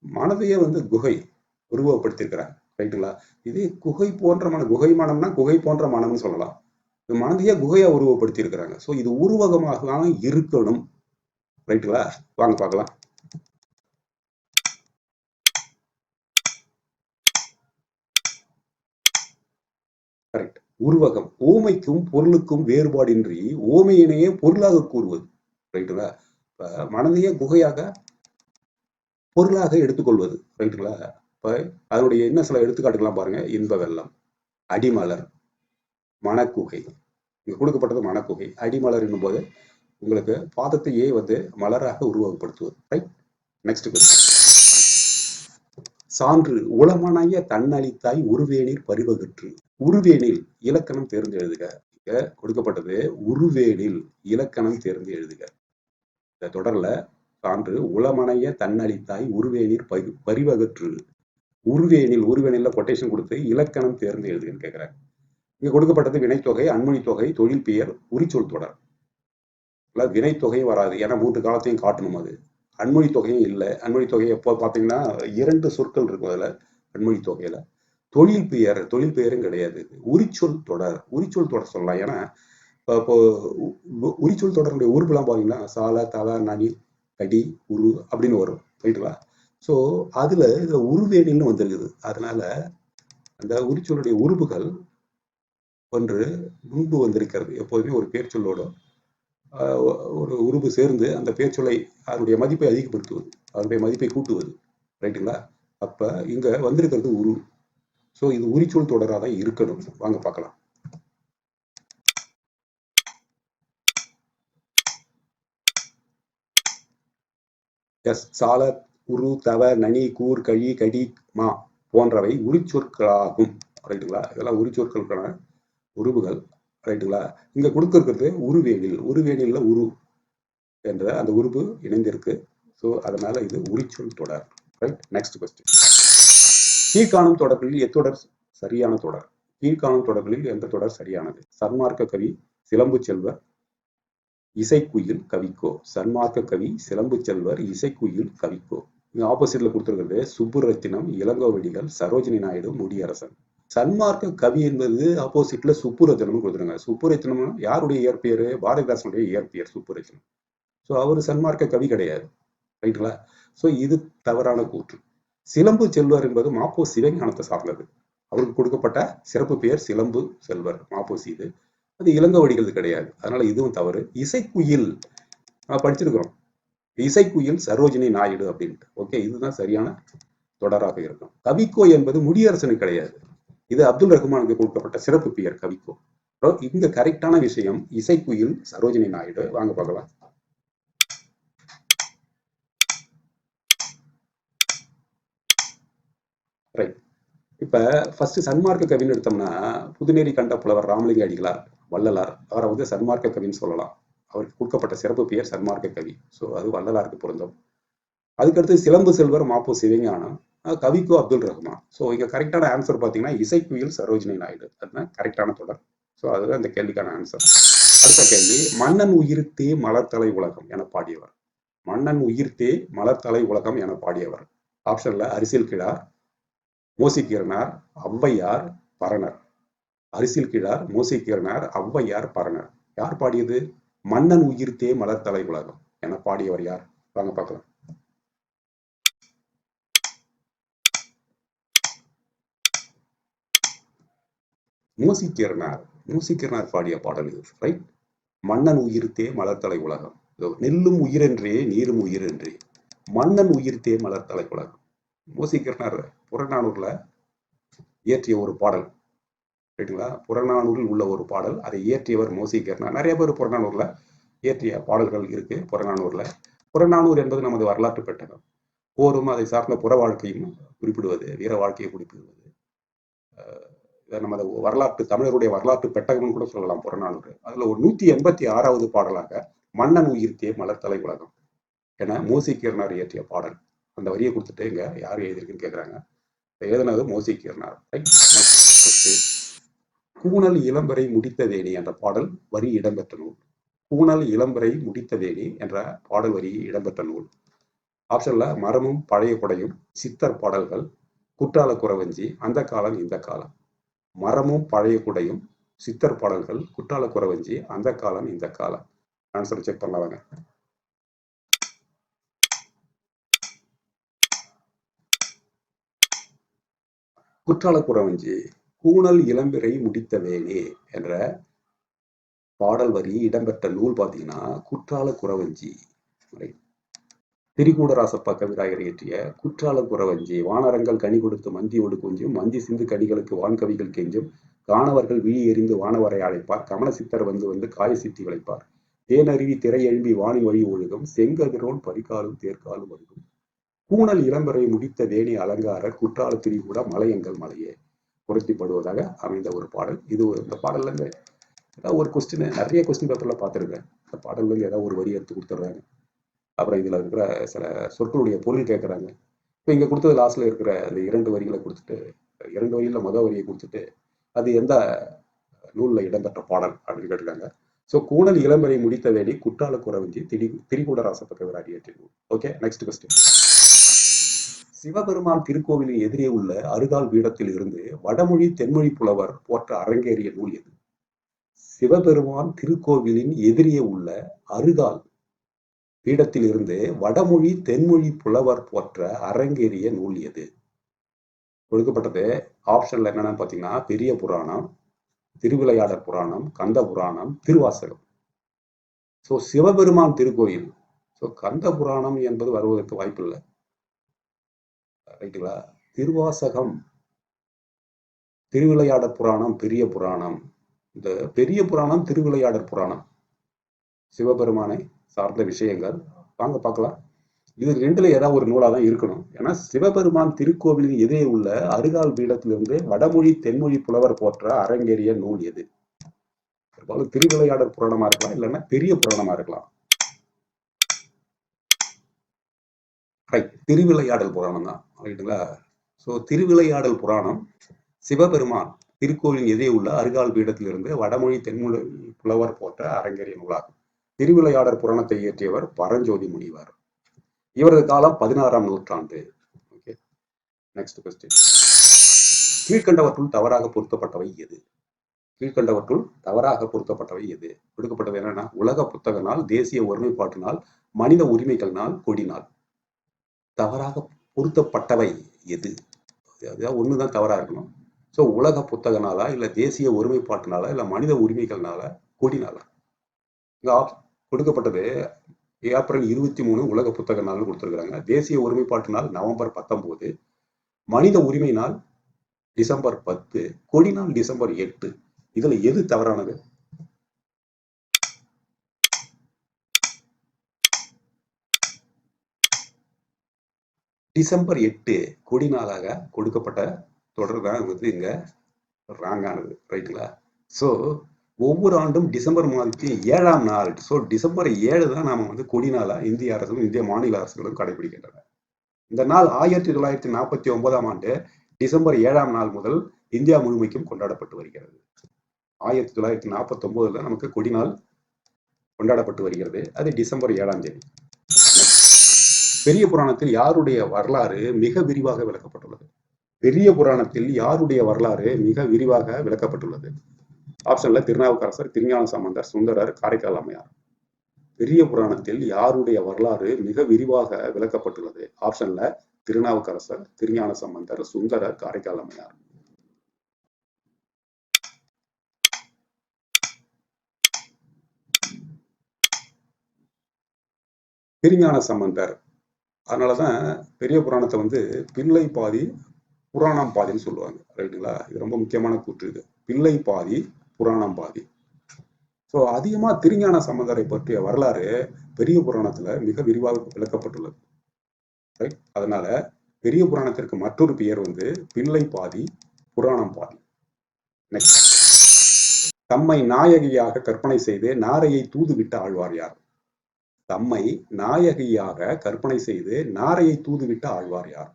மனதையே குகை உருவகப்படுத்தியிருக்கிறாங்க. ரைட்டுங்களா? இதே குகை போன்ற மனம், குகை மனம்னா குகை போன்ற மனம்னு சொல்லலாம். இது மனதையே குகையா உருவப்படுத்தி இருக்கிறாங்க. ஸோ இது உருவகமாக தான் இருக்கணும். ரைட்டுங்களா? வாங்க பார்க்கலாம். கரெக்ட். உருவகம் ஓமைக்கும் பொருளுக்கும் வேறுபாடின்றி ஓமையினையே பொருளாக கூறுவது. ரைட்டுங்களா? மனதையே குகையாக பொருளாக எடுத்துக்கொள்வது. ரைட்டுங்களா? இப்ப அதனுடைய என்ன சில எடுத்துக்காட்டுகள்லாம் பாருங்க. இன்ப வெள்ளம், அடிமலர், மணக்குகை. இங்க கொடுக்கப்பட்டது மணக்குகை. அடிமலர் என்னும் போது உங்களுக்கு பாதத்தையே மலராக உருவகப்படுத்துவது. ரைட். Next question. சான்று உளமனாய தன்னளித்தாய் உருவேனில் பரிவகற்று. உருவேனில் இலக்கணம் தேர்ந்து எழுதுக. இங்க கொடுக்கப்பட்டது உருவேனில் இலக்கணம் தேர்ந்து எழுதுக. இந்த தொடர்ல சான்று உளமனைய தன்னளித்தாய் உருவேனில் பரிவகற்று. உருவேனில் உருவேனில கொட்டேஷன் கொடுத்து இலக்கணம் தேர்ந்து எழுதுன்னு கேட்கிறாங்க. இங்க கொடுக்கப்பட்டது வினைத்தொகை, அன்மொழி தொகை, தொழில் பெயர், உரிச்சொல் தொடர். வினைத்தொகையும் வராது. ஏன்னா 3 காலத்தையும் காட்டணும். அது அன்மொழி தொகையும் இல்லை. அன்மொழி தொகை எப்போ பார்த்தீங்கன்னா 2 சொற்கள் இருக்கும் அதுல அன்மொழி தொகையில. தொழில் பெயர், தொழில் பெயரும் கிடையாது. உரிச்சொல் தொடர், உரிச்சொல் தொடர் சொல்லலாம். ஏன்னா இப்போ உரிச்சொல் தொடருடைய உறுப்புலாம் பார்த்தீங்கன்னா சால, தல, நனி, கடி, உரு அப்படின்னு வரும். ரைட்டுங்களா? ஸோ அதுல இதுல உருவேனில்னு வந்திருக்குது. அதனால அந்த உரிச்சொல்லுடைய உறுப்புகள் ஒன்று முன்பு வந்திருக்கிறது. எப்போதுமே ஒரு பேர் சொல்லோட ஒரு உறுப்பு சேர்ந்து அந்த பேர் சொல்லை அதனுடைய மதிப்பை அதிகப்படுத்துவது, அதனுடைய மதிப்பை கூட்டுவது. ரைட்டுங்களா? அப்ப இங்க வந்திருக்கிறது உரு. ஸோ இது உரிச்சொல் தொடராக தான் இருக்கணும். வாங்க பார்க்கலாம். எஸ். சால, உரு, தவ, நனி, கூர், கழி, கடி, மா போன்றவை உரிச்சொற்களாகும். ரைட்டுங்களா? இதெல்லாம் உரிச்சொற்களுக்கான உருவுகள். ரைட்டுங்களா? இங்க கொடுத்திருக்கிறது உருவேனில். உருவேனில்ல உரு என்ற அந்த உருவு இணைந்திருக்கு. ஸோ அதனால இது உரிச்சொல் தொடர். ரைட். Next question. கீழ்காணும் தொடர்களில் எத்தொடர் சரியான தொடர்? கீழ்காணும் தொடர்களில் எந்த தொடர் சரியானது? சன்மார்க்க கவி சிலம்பு செல்வர் இசைக்குயில் கவிக்கோ. சன்மார்க்க கவி சிலம்பு செல்வர் இசைக்குயில் கவிக்கோ. இங்க ஆப்போசிட்ல கொடுத்திருக்கிறது சுப்புரத்தினம், இளங்கோவடிகள், சரோஜினி நாயுடு, முடியரசன். சன்மார்க்க கவி என்பது ஆப்போசிட்ல சுப்புரத்தினம் கொடுத்துருங்க. சுப்புரத்தினம் யாருடைய இயற்பெயர்? பாரதிதாசனுடைய இயற்பெயர் சுப்புரத்தினம். ஸோ அவர் சன்மார்க்க கவி கிடையாது. ரைட்டுங்களா? ஸோ இது தவறான கூற்று. சிலம்பு செல்வர் என்பது மாப்போ சிவஞானத்தை சார்ந்தது. அவருக்கு கொடுக்கப்பட்ட சிறப்பு பெயர் சிலம்பு செல்வர். மாப்போசி இது. அது இளங்கோவடிகள் கிடையாது. அதனால இதுவும் தவறு. இசைக்குயில் படிச்சிருக்கிறோம். இசைக்குயில் சரோஜினி நாயுடு அப்படின்ட்டு. ஓகே, இதுதான் சரியான தொடராக இருக்கும். கவிக்கோ என்பது முடியரசனுக்கு கிடையாது. இது அப்துல் ரஹ்மானுக்கு கொடுக்கப்பட்ட சிறப்பு பெயர் கவிக்கோ. இங்க கரெக்டான விஷயம் இசைக்குயில் சரோஜினி நாயுடு. வாங்க பார்க்கலாம். ரைட். இப்ப ஃபர்ஸ்ட் சன்மார்க்க கவின்னு எடுத்தோம்னா புதுநெறி கண்ட புலவர் ராமலிங்க அடிகளார், வள்ளலார். அவரை சன்மார்க்க கவின்னு சொல்லலாம். அவருக்கு கொடுக்கப்பட்ட சிறப்பு பெயர் சன்மார்க்க கவி. ஸோ அது வள்ளலாருக்கு பொருந்தும். அதுக்கடுத்து சிலம்பு செல்வர் மாப்போ சிவஞானம், கவிக்கோ அப்துல் ரஹ்மான். ஸோ இங்க கரெக்டான ஆன்சர் பார்த்தீங்கன்னா இசைக்குயில் சரோஜினி நாயுடு. அதுதான் கரெக்டான தொடர். ஸோ அதுதான் இந்த கேள்விக்கான ஆன்சர். அடுத்த கேள்வி. மன்னன் உயிர்த்தே மலர்த்தலை உலகம் என பாடியவர். மன்னன் உயிர்த்தே மலர்த்தலை உலகம் என பாடியவர். ஆப்ஷன்ல அரிசில் கிழார், மோசிகீரனார், ஔவையார், பரணர். அரிசில் கிழார், மோசிகீரனார், ஔவையார், பரணர். யார் பாடியது? மன்னன் உயிர்த்தே மலர்த்தலை உலகம் என பாடியவர் யார்? வாங்க பார்க்கலாம். மோசிகீரனார். மோசிகீரனார் பாடிய பாடல் இது. ரைட். மன்னன் உயிர்த்தே மலர்த்தலை உலகம். நெல்லும் உயிரென்றே நீரும் உயிரென்றே மன்னன் உயிர்த்தே மலர்த்தலை உலகம். மோசிகீரனார் புறநானூர்ல இயற்றிய ஒரு பாடல். ரைட்டுங்களா? புறநானூரில் உள்ள ஒரு பாடல். அதை இயற்றியவர் மோசிகீரனார். நிறைய பேர் புறநானூர்ல இயற்றிய பாடல்கள் இருக்கு. புறநானூர்ல புறநானூறு என்பது நமது வரலாற்று பெட்டகம். போரும் அதை சார்ந்த புற வாழ்க்கையும் குறிப்பிடுவது, வீர வாழ்க்கையை குறிப்பிடுவது. நமது வரலாற்று தமிழருடைய வரலாற்று பெட்டகம்னு கூட சொல்லலாம் புறநானூறு. அதுல ஒரு 186வது பாடலாக மன்னன் உயிர்த்தே மலர்த்தலை உலகம் என மோசிகீரனார் இயற்றிய பாடல். அந்த வரியை கொடுத்துட்டு இங்க யார் எழுதியிருக்குன்னு கேட்குறாங்க. எழுதினது மோசிகீரனார். கூணல் இளம்பரை முடித்ததேனி என்ற பாடல் வரி இடம்பெற்ற நூல். கூணல் இளம்பரை முடித்ததேனி என்ற பாடல் வரி இடம்பெற்ற நூல். ஆப்ஷன்ல மரமும் பழைய கொடையும், சித்தர் பாடல்கள், குற்றால குறவஞ்சி, அந்த காலம் இந்த காலம். மரமும் பழைய குடையும், சித்தர் பாடல்கள், குற்றால குறவஞ்சி, அந்த காலம் இந்த காலம். ஆன்சர் செக் பண்ணலாங்க. குற்றால குறவஞ்சி. கூணல் இளம்பிறை முடித்த வேணே என்ற பாடல் வரி இடம்பெற்ற நூல் பார்த்தீங்கன்னா குற்றால குறவஞ்சி. திரிகூடராசப்பா கவிராயர் இயற்றிய குற்றால குறவஞ்சி. வானரங்கள் கனி கொடுத்து மந்தியோடு கொஞ்சும், மந்தி சிந்து கடிகளுக்கு வான்கவிகள் கெஞ்சும், காணவர்கள் விழி எறிந்து வானவரை அழைப்பார், கமல சித்தர் வந்து வந்து காய சித்தி விளைப்பார், தேனருவி திரை எழும்பி வாணி வழி ஒழுகும், செங்கதிரோன் பரிகாலும் தேர்காலும் ஒழுகும், கூணல் இளம்பரை முடித்த வேணி அலங்காரர், குற்றால திரிகூட மலையங்கள் மலையே பொருத்திப்படுவதாக அமைந்த ஒரு பாடல். இது இந்த பாடல்ல இருந்து ஏதாவது ஒரு கொஸ்டின், நிறைய கொஸ்டின் பேப்பர்ல பார்த்துருக்கேன். இந்த பாடல்ல இருந்து ஏதாவது ஒரு வரி எடுத்து கொடுத்துட்றாங்க. அப்புறம் இதுல இருக்கிற சில சொற்களுடைய பொருள் கேட்கறாங்க. இப்போ இங்க கொடுத்தது லாஸ்ட்ல இருக்கிற அந்த 2 வரிகளை கொடுத்துட்டு, 2 வரியில முதல் வரியை கொடுத்துட்டு அது எந்த நூல்ல இடம்பெற்ற பாடல் அப்படின்னு கேட்டிருக்காங்க. ஸோ கூணல் இளம்பரை முடித்த வேடி குற்றால குறவஞ்சி திரிகூடராசப்ப கவிராயர் இயற்றிய நூல். Okay, next question. சிவபெருமான் திருக்கோவிலின் எதிரே உள்ள அருகால் பீடத்தில் இருந்து வடமொழி தென்மொழி புலவர் போற்ற அரங்கேறிய நூல் எது? சிவபெருமான் திருக்கோவிலின் எதிரே உள்ள அருகால் பீடத்தில் இருந்து வடமொழி தென்மொழி புலவர் போற்ற அரங்கேறிய நூல் எது? கொடுக்கப்பட்டது ஆப்ஷன்ல என்னன்னு பாத்தீங்கன்னா பெரிய புராணம், திருவிளையாடற் புராணம், கந்த புராணம், திருவாசகம். ஸோ சிவபெருமான் திருக்கோயில். ஸோ கந்த புராணம் என்பது வருவதற்கு வாய்ப்பு இல்லை, ரைட்டுங்களா? திருவாசகம், திருவிளையாடற் புராணம், பெரிய புராணம். இந்த பெரிய புராணம், திருவிளையாடற் புராணம் சிவபெருமானை சார்ந்த விஷயங்கள். வாங்க பார்க்கலாம். இது 2ல ஏதாவது ஒரு நூலா தான் இருக்கணும். ஏன்னா சிவபெருமான் திருக்கோவிலின் எதிரே உள்ள அருகால் பீடத்திலிருந்து வடமொழி தென்மொழி புலவர் போற்ற அரங்கேறிய நூல் எது? பெரும்பாலும் திருவிளையாடற் புராணமா இருக்கலாம், இல்லைன்னா பெரிய புராணமா இருக்கலாம். திருவிளையாடல் புராணம் தான், ரைட்டுங்களா? ஸோ திருவிளையாடல் புராணம் சிவபெருமான் திருக்கோவிலின் எதிரே உள்ள அருகால் பீடத்திலிருந்து வடமொழி தென்மொழி புலவர் போற்ற அரங்கேறிய நூலாகும். திருவிளையாடற் புராணத்தை இயற்றியவர் பரஞ்சோதி முனிவர். இவரது காலம் 16ஆம் நூற்றாண்டு. Okay, next question. கீழ்கண்டவற்றுள் தவறாக பொருத்தப்பட்டவை எது? கீழ்கண்டவற்றுள் தவறாக பொருத்தப்பட்டவை எது? கொடுக்கப்பட்டது என்னன்னா உலக புத்தக நாள், தேசிய ஒருமைப்பாட்டு நாள், மனித உரிமைகள் நாள், கொடி நாள். தவறாக பொருத்தப்பட்டவை எது? அதாவது ஒண்ணுதான் தவறா இருக்கணும். ஸோ உலக புத்தக நாளா, இல்ல தேசிய ஒருமைப்பாட்டு நாளா, இல்ல மனித உரிமைகள் நாளா, கொடி நாளா? கொடுக்கப்பட்டது ஏப்ரல் 23 உலக புத்தக நாள்னு கொடுத்துருக்காங்க. தேசிய ஒருமைப்பாட்டு நாள் நவம்பர் 19, மனித உரிமை நாள் டிசம்பர் 10, கொடி நாள் டிசம்பர் 8. இதுல எது தவறானது? டிசம்பர் 8 கொடி நாளாக கொடுக்கப்பட்ட தொடர் தான் வந்து இங்க ராங்கானது, ரைட்டுங்களா? ஸோ ஒவ்வொரு ஆண்டும் டிசம்பர் மாதத்தின் 7ஆம் நாள், ஸோ டிசம்பர் 7 தான் நாம வந்து கொடி நாளா இந்திய அரசும் இந்திய மாநில அரசுகளும் கடைபிடிக்கின்றன. இந்த நாள் 1949ஆம் ஆண்டு டிசம்பர் 7ஆம் நாள் முதல் இந்தியா முழுமைக்கும் கொண்டாடப்பட்டு வருகிறது. 1949ல நமக்கு கொடி நாள் கொண்டாடப்பட்டு வருகிறது. அது டிசம்பர் 7ஆம் தேதி. பெரிய புராணத்தில் யாருடைய வரலாறு மிக விரிவாக விளக்கப்பட்டுள்ளது? பெரிய புராணத்தில் யாருடைய வரலாறு மிக விரிவாக விளக்கப்பட்டுள்ளது? ஆப்ஷன்ல திருநாவுக்கரசர், திருஞான சம்பந்தர், சுந்தரர், காரைக்கால் அம்மையார். பெரிய புராணத்தில் யாருடைய வரலாறு மிக விரிவாக விளக்கப்பட்டுள்ளது? ஆப்ஷன்ல திருநாவுக்கரசர், திருஞான சம்பந்தர், சுந்தரர், காரைக்கால் அம்மையார். திருஞான சம்பந்தர். அதனாலதான் பெரிய புராணத்தை வந்து பிள்ளை பாதி புராணம் பாதின்னு சொல்லுவாங்க, ரைட்டுங்களா? இது ரொம்ப முக்கியமான கூற்று. இது பிள்ளை பாதி புராணம் பாதி. ஸோ அதிகமா திருஞான சம்பந்தரை பற்றிய வரலாறு பெரிய புராணத்துல மிக விரிவாக விளக்கப்பட்டுள்ளது. ரைட்? அதனால பெரிய புராணத்திற்கு மற்றொரு பெயர் வந்து பிள்ளை பாதி புராணம் பாதி. நெக்ஸ்ட், தம்மை நாயகியாக கற்பனை செய்து நாரையை தூதுவிட்ட ஆழ்வார் யார்? தம்மை நாயகியாக கற்பனை செய்து நாரையை தூதுவிட்ட ஆழ்வார் யார்?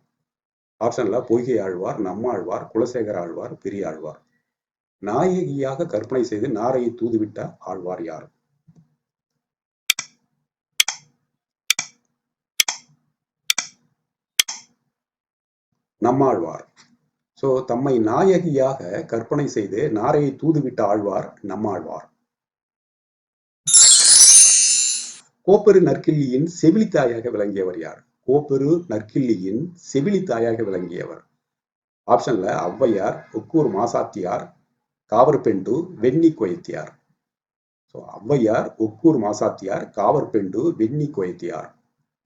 ஆப்ஷன்ல பொய்கை ஆழ்வார், நம்மாழ்வார், குலசேகர ஆழ்வார், பெரிய ஆழ்வார். நாயகியாக கற்பனை செய்து நாரையை தூதுவிட்ட ஆழ்வார் யார்? நம்மாழ்வார். சோ தம்மை நாயகியாக கற்பனை செய்து நாரையை தூதுவிட்ட ஆழ்வார் நம்மாழ்வார். கோப்பெரு நற்கிள்ளியின் செவிலித்தாயாக விளங்கியவர் யார்? கோப்பெரு நற்கிள்ளியின் செவிலித்தாயாக விளங்கியவர். ஆப்ஷன்ல ஔவையார், ஒக்கூர் மாசாத்தியார், காவற்பெண்டு, வெண்ணி கொயத்தியார். ஸோ ஔவையார், ஒக்கூர் மாசாத்தியார், காவற்பெண்டு, வெண்ணி கொயத்தியார்.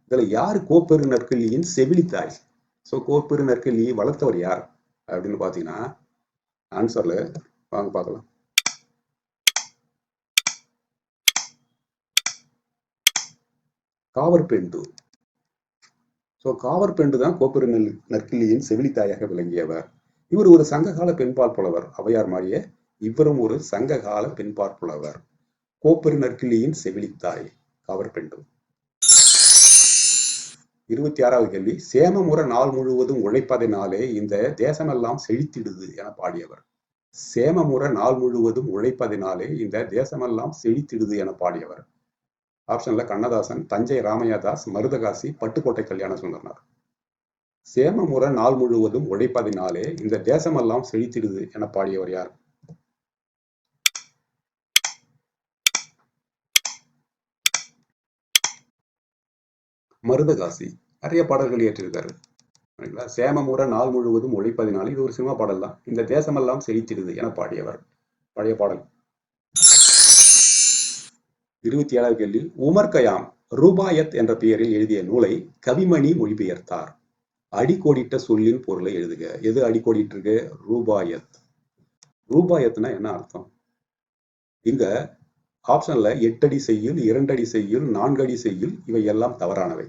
இதுல யார் கோப்பெரு நற்கிள்ளியின் செவிலித்தாய்? ஸோ கோப்பெரு நற்கிள்ளியை வளர்த்தவர் யார் அப்படின்னு பாத்தீங்கன்னா ஆன்சர்ல வாங்க பார்க்கலாம். காவற்பெண்டு. ஸோ காவற்பெண்டு தான் கோப்பெரு நற்கிள்ளியின் செவிலித்தாயாக விளங்கியவர். இவர் ஒரு சங்ககால பெண்பால் புலவர். ஔவையார் மாதிரியே இவரும் ஒரு சங்ககால பெண்பால் புலவர். கோப்பெரு நற்கிள்ளியின் செவிலித்தாய் காவற்பெண்டு. 26வது கேள்வி, சேமமுற நாள் முழுவதும் உழைப்பதனாலே இந்த தேசமெல்லாம் செழித்திடுது என பாடியவர். சேமமுற நாள் முழுவதும் உழைப்பதனாலே இந்த தேசமெல்லாம் செழித்திடுது என பாடியவர். ஆப்ஷன்ல கண்ணதாசன், தஞ்சை ராமையாதாஸ், மருதகாசி, பட்டுக்கோட்டை கல்யாண சுந்தரனார். சேமமுற நாள் முழுவதும் உழைப்பதினாலே இந்த தேசமெல்லாம் செழித்திடுது என பாடியவர் யார்? மருதகாசி. நிறைய பாடல்கள் இயற்றியிருக்காரு. சேமமுற நாள் முழுவதும் உழைப்பதினாலே, இது ஒரு சினிமா பாடல் தான். இந்த தேசமெல்லாம் செழித்திடுது என பாடியவர். பழைய பாடல். 27வது கேள்வி, உமர் கயாம் ரூபாயத் என்ற பெயரில் எழுதிய நூலை கவிமணி மொழிபெயர்த்தார். அடிக்கோடிட்ட சொல்லின் பொருளை எழுதுக. எது அடிக்கோடிட்டு இருக்கு? ரூபாயத். ரூபாயத்னா என்ன அர்த்தம்? இங்க ஆப்ஷன்ல 8 அடி செய்யுள், 2 அடி செய்யுள், 4 அடி செய்யுள், இவை எல்லாம் தவறானவை.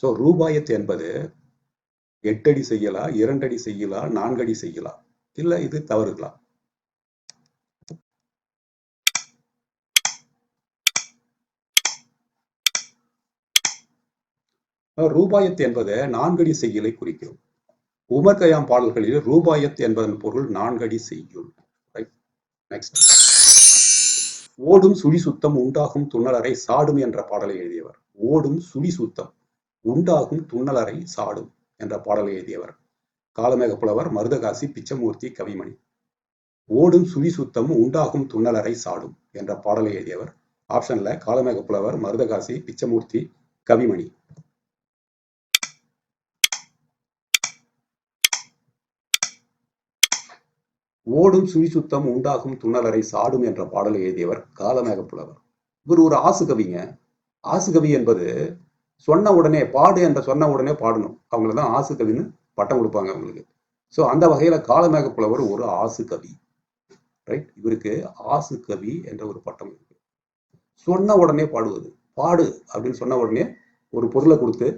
சோ ரூபாயத் என்பது 8 அடி செய்யலா, 2 அடி செய்யலா, 4 அடி செய்யலா, இல்ல இது தவறுகளா? ரூபாயத் என்பது 4 அடி செய்யுளை குறிக்கும். உமர் கயாம் பாடல்களில் ரூபாயத் என்பதன் பொருள் 4 அடி செய்யுள். நெக்ஸ்ட், ஓடும் சுழி சுத்தம் உண்டாகும் துண்ணலரை சாடும் என்ற பாடலை எழுதியவர். ஓடும் சுழி சுத்தம் உண்டாகும் துண்ணலரை சாடும் என்ற பாடலை எழுதியவர். காலமேக புலவர், மருதகாசி, பிச்சமூர்த்தி, கவிமணி. ஓடும் சுழி சுத்தம் உண்டாகும் துண்ணலரை சாடும் என்ற பாடலை எழுதியவர். ஆப்ஷன்ல காலமேக புலவர், மருதகாசி, பிச்சமூர்த்தி, கவிமணி. ஓடும் சுழி சுத்தம் உண்டாகும் துண்ணலரை சாடும் என்ற பாடலை எழுதியவர் காலமேக புலவர். இவர் ஒரு ஆசுகவிங்க. ஆசுகவி என்பது சொன்ன உடனே பாடு என்ற சொன்ன உடனே பாடணும். அவங்களதான் ஆசுகவின்னு பட்டம் கொடுப்பாங்க அவங்களுக்கு. சோ அந்த வகையில காலமேக புலவர் ஒரு ஆசுகவி. ரைட்? இவருக்கு ஆசுகவி என்ற ஒரு பட்டம் இருக்கு. சொன்ன உடனே பாடுவது. பாடு அப்படின்னு சொன்ன உடனே ஒரு பொருளை கொடுத்து,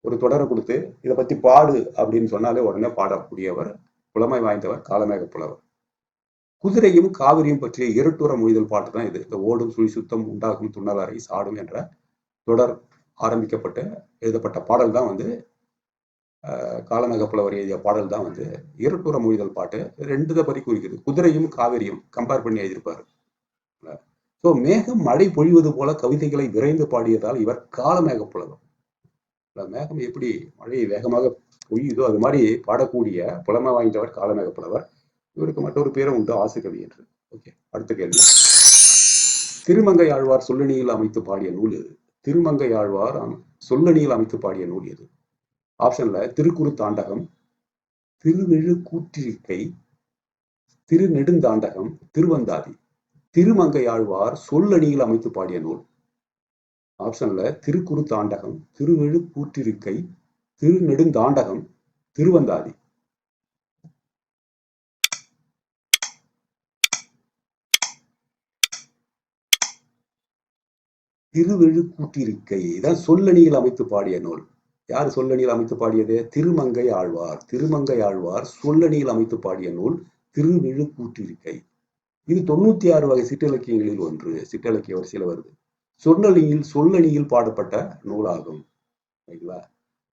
ஒரு தொடரை கொடுத்து, இதை பத்தி பாடு அப்படின்னு சொன்னாலே உடனே பாடக்கூடியவர், புலமை வாய்ந்தவர் காலமேக புலவர். குதிரையும் காவிரியும் பற்றிய இருட்டுற மொழிதல் பாட்டு தான் இது. இந்த ஓடும் சுழி சுத்தம் உண்டாகும் துண்ணலரை சாடும் என்ற தொடர் ஆரம்பிக்கப்பட்ட எழுதப்பட்ட பாடல் தான் வந்து காலமேக புலவர் எழுதிய பாடல் தான் வந்து இருட்டுற மொழிதல் பாட்டு. 2 பரி குறிக்குது. குதிரையும் காவிரியும் கம்பேர் பண்ணி எழுதியிருப்பாரு. ஸோ மேகம் மழை பொழிவது போல கவிதைகளை விரைந்து பாடியதால் இவர் காலமேக புலவர். மேகம் எப்படி மழை வேகமாக பொழியுதோ அது மாதிரி பாடக்கூடிய புலமை வாய்ந்தவர் காலமேக புலவர். இவருக்கு மற்றொரு பேரும் உண்டு, ஆசுகவி என்று. ஓகே, அடுத்த கேள்வி. திருமங்கை ஆழ்வார் சொல்லணியில் அமைத்து பாடிய நூல் எது? திருமங்கை ஆழ்வார் சொல்லணியில் அமைத்து பாடிய நூல் எது? ஆப்ஷன்ல திருக்குறு தாண்டகம், திருவெழு கூற்றிருக்கை, திருநெடுந்தாண்டகம், திருவந்தாதி. திருமங்கை ஆழ்வார் சொல்லணியில் அமைத்து பாடிய நூல். ஆப்ஷன்ல திருக்குறு தாண்டகம், திருவெழு கூற்றிருக்கை, திருநெடுந்தாண்டகம், திருவந்தாதி. திருவெழு கூட்டிருக்கை தான் சொல்லணியில் அமைத்து பாடிய நூல். யார் சொல்லணியில் அமைத்து பாடியது? திருமங்கை ஆழ்வார். திருமங்கை ஆழ்வார் சொல்லணியில் அமைத்து பாடிய நூல் திருவெழு கூட்டிருக்கை. இது 96 வகை சிற்றிலக்கியங்களில் ஒன்று. சிற்றிலக்கிய வரிசையில் வருது. சொல்லணியில் பாடப்பட்ட நூலாகும். சரிங்களா?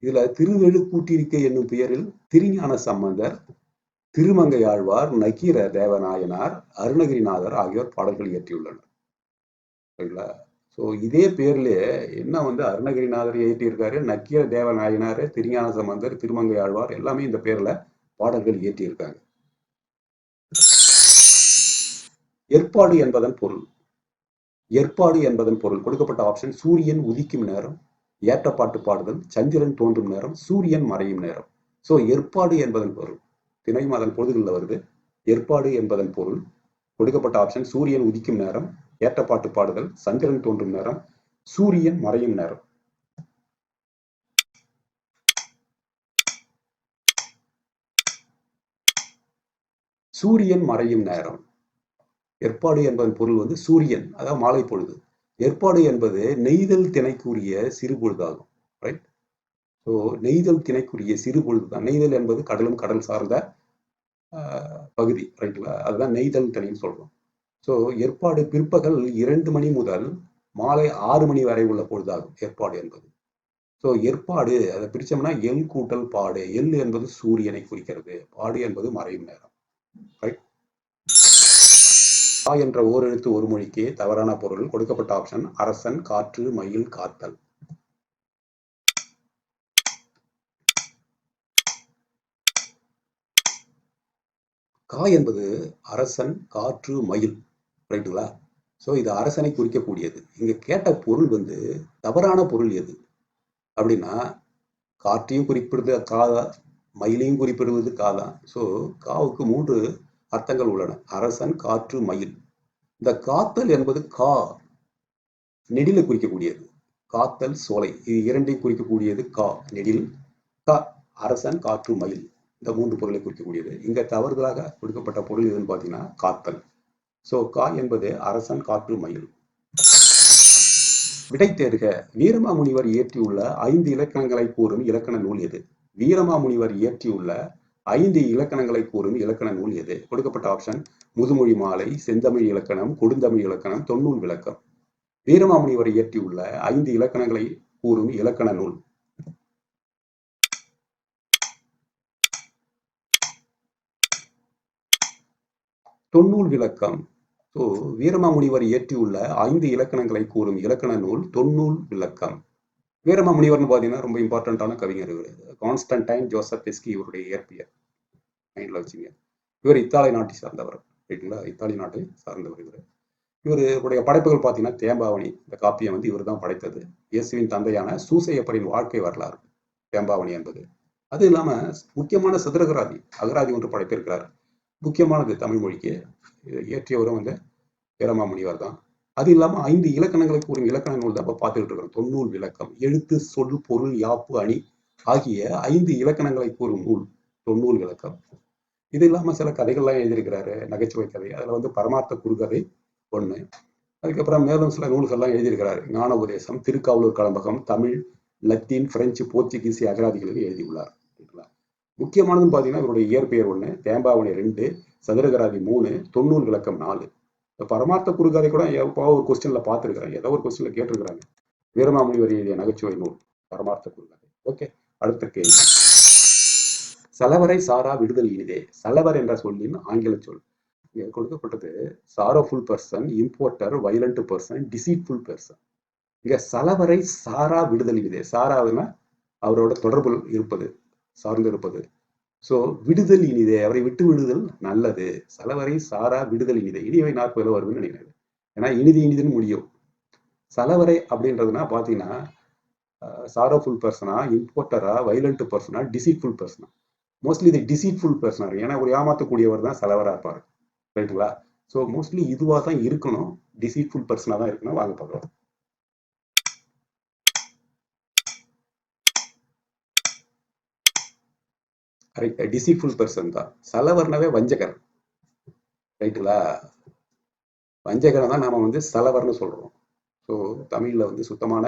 இதுல திருவெழு கூட்டிருக்கை என்னும் பெயரில் திருஞான சம்பந்தர், திருமங்கை ஆழ்வார், நக்கீர தேவநாயனார், அருணகிரிநாதர் ஆகியோர் பாடல்கள் இயற்றியுள்ளனர். சரிங்களா? ஸோ இதே பேர்லயே என்ன அருணகிரிநாதர் இயற்றியிருக்காரு, நக்கீர தேவநாயனார், திருஞான சம்பந்தர், திருமங்கை ஆழ்வார் எல்லாமே இந்த பேர்ல பாடல்கள் இயற்றியிருக்காங்க. ஏற்பாடு என்பதன் பொருள். ஏற்பாடு என்பதன் பொருள் கொடுக்கப்பட்ட ஆப்ஷன் சூரியன் உதிக்கும் நேரம், ஏற்றப்பாட்டு பாடுதல், சந்திரன் தோன்றும் நேரம், சூரியன் மறையும் நேரம். ஸோ ஏற்பாடு என்பதன் பொருள் தினையும் அதன் பொழுதுகளில் வருது. ஏற்பாடு என்பதன் பொருள் கொடுக்கப்பட்ட ஆப்ஷன் சூரியன் உதிக்கும் நேரம், ஏற்றப்பாட்டு பாடுதல், சந்திரன் தோன்றும் நேரம், சூரியன் மறையும் நேரம். சூரியன் மறையும் நேரம். ஏற்பாடு என்பதன் பொருள் சூரியன், அதாவது மாலை பொழுது. ஏற்பாடு என்பது நெய்தல் திணைக்குரிய சிறு பொழுதாகும். ரைட்? ஸோ நெய்தல் திணைக்குரிய சிறு பொழுது தான். நெய்தல் என்பது கடலும் கடல் சார்ந்த பகுதி. ரைட்டுங்களா? அதுதான் நெய்தல் திணைன்னு சொல்றோம். ஸோ ஏற்பாடு பிற்பகல் 2 மணி முதல் மாலை 6 மணி வரை உள்ள பொழுதாகும் ஏற்பாடு என்பது. ஸோ ஏற்பாடு அதை பிரிச்சோம்னா எல் கூட்டல் பாடு. எல் என்பது சூரியனை குறிக்கிறது, பாடு என்பது மறையும் நேரம். ரைட்? கா என்ற ஓரெழுத்து ஒரு மொழிக்கு தவறான பொருள். கொடுக்கப்பட்ட ஆப்ஷன் அரசன், காற்று, மயில், காத்தல். கா என்பது அரசன், காற்று, மயில். ரைட்டுங்களா? ஸோ இது அரசனை குறிக்கக்கூடியது. இங்க கேட்ட பொருள் தவறான பொருள் எது அப்படின்னா, காற்றையும் குறிப்பிடுவது காதான், மயிலையும் குறிப்பிடுவது காதான். ஸோ காவுக்கு 3 அர்த்தங்கள் உள்ளன. அரசன், காற்று, மயில். இந்த காத்தல் என்பது கா நெடிலை குறிக்கக்கூடியது. காத்தல், சோலை, இது இரண்டையும் குறிக்கக்கூடியது கா நெடில். கா அரசன், காற்று, மயில், இந்த 3 பொருளை குறிக்கக்கூடியது. இங்க தவறுதலாக கொடுக்கப்பட்ட பொருள் எதுன்னு பார்த்தீங்கன்னா காத்தல். ஸோ கா என்பது அரசன், காற்று, மயில். விடை தேர்க. வீரமாமுனிவர் இயற்றியுள்ள 5 இலக்கணங்களை கூறும் இலக்கண நூல் எது? வீரமாமுனிவர் இயற்றியுள்ள 5 இலக்கணங்களை கூறும் இலக்கண நூல் எது? கொடுக்கப்பட்ட ஆப்ஷன் முதுமொழி மாலை, செந்தமிழ் இலக்கணம், கொடுந்தமிழ் இலக்கணம், தொன்னூல் விளக்கம். வீரமாமுனிவர் இயற்றியுள்ள 5 இலக்கணங்களை கூறும் இலக்கண நூல். தொன்னூல் விளக்கம். ஸோ வீரமாமுனிவர் இயற்றியுள்ள 5 இலக்கணங்களை கூறும் இலக்கண நூல் தொன்னூல் விளக்கம். வீரமாமுனிவர்னு பார்த்தீங்கன்னா ரொம்ப இம்பார்ட்டன்டான கவிஞர். இவர் கான்ஸ்டன்டைன் ஜோசப்பெஸ்கி இவருடைய இயற்பியர். மைண்ட்ல வச்சுங்க. இவர் இத்தாலி நாட்டை சார்ந்தவர். ரைட்டுங்களா? இத்தாலி நாட்டை சார்ந்தவர் இவர். இவருடைய படைப்புகள் பார்த்தீங்கன்னா தேம்பாவணி. இந்த காப்பியம் இவர் தான் படைத்தது. இயேசுவின் தந்தையான சூசையப்பரின் வாழ்க்கை வரலாறு தேம்பாவணி என்பது. அது இல்லாம முக்கியமான சதுரகராதி, அகராதி ஒன்று படைத்திருக்கிறார். முக்கியமானது தமிழ் மொழிக்கு. இயற்றியவரும் வீரமாமுனிவர் தான். அது இல்லாம 5 இலக்கணங்களை கூறும் இலக்கண நூல் தான் பார்த்துக்கிட்டு இருக்கிறோம். தொன்னூல் விளக்கம். எழுத்து, சொல், பொருள், யாப்பு, அணி ஆகிய 5 இலக்கணங்களை கூறும் நூல் தொன்னூல் விளக்கம். இது இல்லாம சில கதைகள்லாம் எழுதியிருக்கிறாரு, நகைச்சுவை கதை. அதுல பரமார்த்த குறுகதை ஒண்ணு. அதுக்கப்புறம் மேலும் சில நூல்கள்லாம் எழுதியிருக்கிறாரு. ஞான உபதேசம், திருக்காவலூர் கலம்பகம், தமிழ், லத்தீன், பிரெஞ்சு, போர்ச்சுகீசிய அகராதிகளுக்கு எழுதியுள்ளார். முக்கியமானதுன்னு பார்த்தீங்கன்னா இவருடைய இயற்பெயர் 1, தேம்பாவணி 2, சதுரகராதி 3, தொன்னூல் விளக்கம் 4. பரமார்த்த குறுகதை கூட எப்போ ஒரு கொஸ்டின்ல பார்த்துருக்கிறேன். ஏதோ ஒரு கொஸ்டின்ல கேட்டிருக்கிறாங்க. வீரமாமுனிவர் எழுதிய நகைச்சுவை நூல் பரமார்த்த குறுகதை. ஓகே, அடுத்த கேள்வி. சலவரை சாரா விடுதல் இனிதே. சலவர் என்ற சொல்லின் ஆங்கில சொல். இங்க கொடுக்கப்பட்டது sorrowful person, importer, violent person, deceitful person. இங்க சலவரை சாரா விடுதல் இனிதே. சாராவுன்னா அவரோட தொடர்பு இருப்பது, சார்ந்து இருப்பது. சோ விடுதல் இனிதே, அவரை விட்டு விடுதல் நல்லது. சலவரை சாரா விடுதல் இனிதே. இனிவை நாற்பதுல வருதுன்னு நினைக்கிறேன். ஏன்னா இனிது இனிதுன்னு முடியும். சலவரை அப்படின்றதுனா பாத்தீங்கன்னா சாரோஃபுல் பர்சனா, இம்போர்ட்டரா, வயலண்ட் பர்சனா, டிசீட்ஃபுல் பர்சனா. மோஸ்ட்லி இது டிசீட்ஃபுல் பர்சனா இருக்கு. ஏன்னா ஒரு ஏமாத்தக்கூடியவர் தான் சலவரா இருப்பாரு. ரைட்டுங்களா? ஸோ மோஸ்ட்லி இதுவா தான் இருக்கணும், டிசீட்ஃபுல் பர்சனா தான் இருக்கணும். வாங்க பார்க்கலாம். டிசீட்ஃபுல் பர்சன் தான். சலவர்னாவே வஞ்சகர். ரைட்டுங்களா? வஞ்சகரை தான் நாம சலவர்னு சொல்றோம். ஸோ தமிழ்ல வந்து சுத்தமான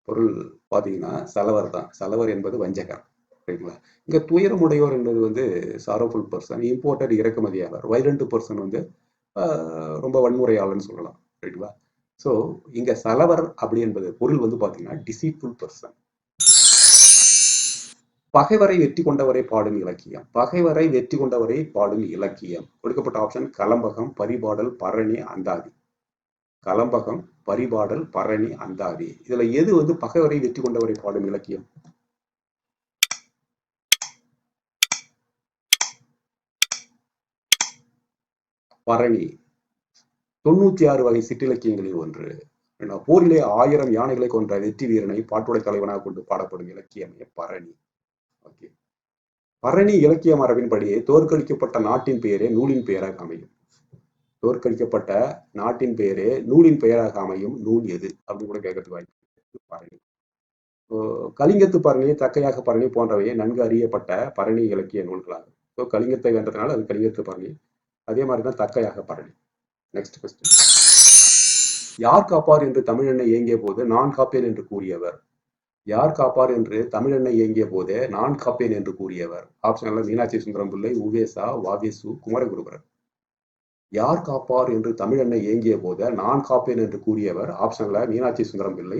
பொருள் பார்த்தீங்கன்னா சலவர் தான். சலவர் என்பது வஞ்சகர். சரிங்களா? இங்க துயரமுடையோர் என்பது வந்து சாரோஃபுல் பர்சன், இம்போர்ட்டட் இறக்குமதியாளர், வைலண்ட் பர்சன் வந்து ரொம்ப வன்முறையாளர்னு சொல்லலாம். ரைட்டுங்களா? ஸோ இங்க சலவர் அப்படி என்பது பொருள் வந்து பார்த்தீங்கன்னா டிசீட்ஃபுல் பர்சன். பகைவரை வெற்றி கொண்டவரை பாடும் இலக்கியம். பகைவரை வெற்றி கொண்டவரை பாடும் இலக்கியம். கொடுக்கப்பட்ட ஆப்ஷன் கலம்பகம், பரிபாடல், பரணி, அந்தாதி. கலம்பகம், பரிபாடல், பரணி, அந்தாதி. இதுல எது வந்து பகைவரை வெற்றி கொண்டவரை பாடும் இலக்கியம்? பரணி. 96 வகை சிற்றிலக்கியங்களில் ஒன்று. போரிலே 1000 யானைகளை கொன்ற வெற்றி வீரனை பாட்டுடை தலைவனாக கொண்டு பாடப்படும் இலக்கியமே பரணி. ஓகே. பரணி இலக்கிய மரபின்படி தோற்கடிக்கப்பட்ட நாட்டின் பெயரே நூலின் பெயராக அமையும். தோற்கடிக்கப்பட்ட நாட்டின் பெயரே நூலின் பெயராக அமையும் நூல் எது அப்படின்னு கூட கேட்கறதுக்கு வாய்ப்பு. பரணி. கலிங்கத்து பரணி, தக்கையாக பரணி போன்றவையே நன்கு அறியப்பட்ட பரணி இலக்கிய நூல்களாகும். ஸோ கலிங்கத்தை வென்றதுனால அது கலிங்கத்து பரணி. அதே மாதிரிதான் தக்கையாக பரணி. Next question. யார் காப்பார் என்று தமிழெண்ணை இயங்கிய போது நான் காப்பேன் என்று கூறியவர்? யார் காப்பார் என்று தமிழெண்ணை இயங்கிய போதே நான் காப்பேன் என்று கூறியவர்? ஆப்ஷன்ல மீனாட்சி சுந்தரம் பிள்ளை, உவேசா, வாவேசு, குமரகுருபரர். யார் காப்பார் என்று தமிழெண்ணை இயங்கிய போது நான் காப்பேன் என்று கூறியவர்? ஆப்ஷன்ல மீனாட்சி சுந்தரம் பிள்ளை,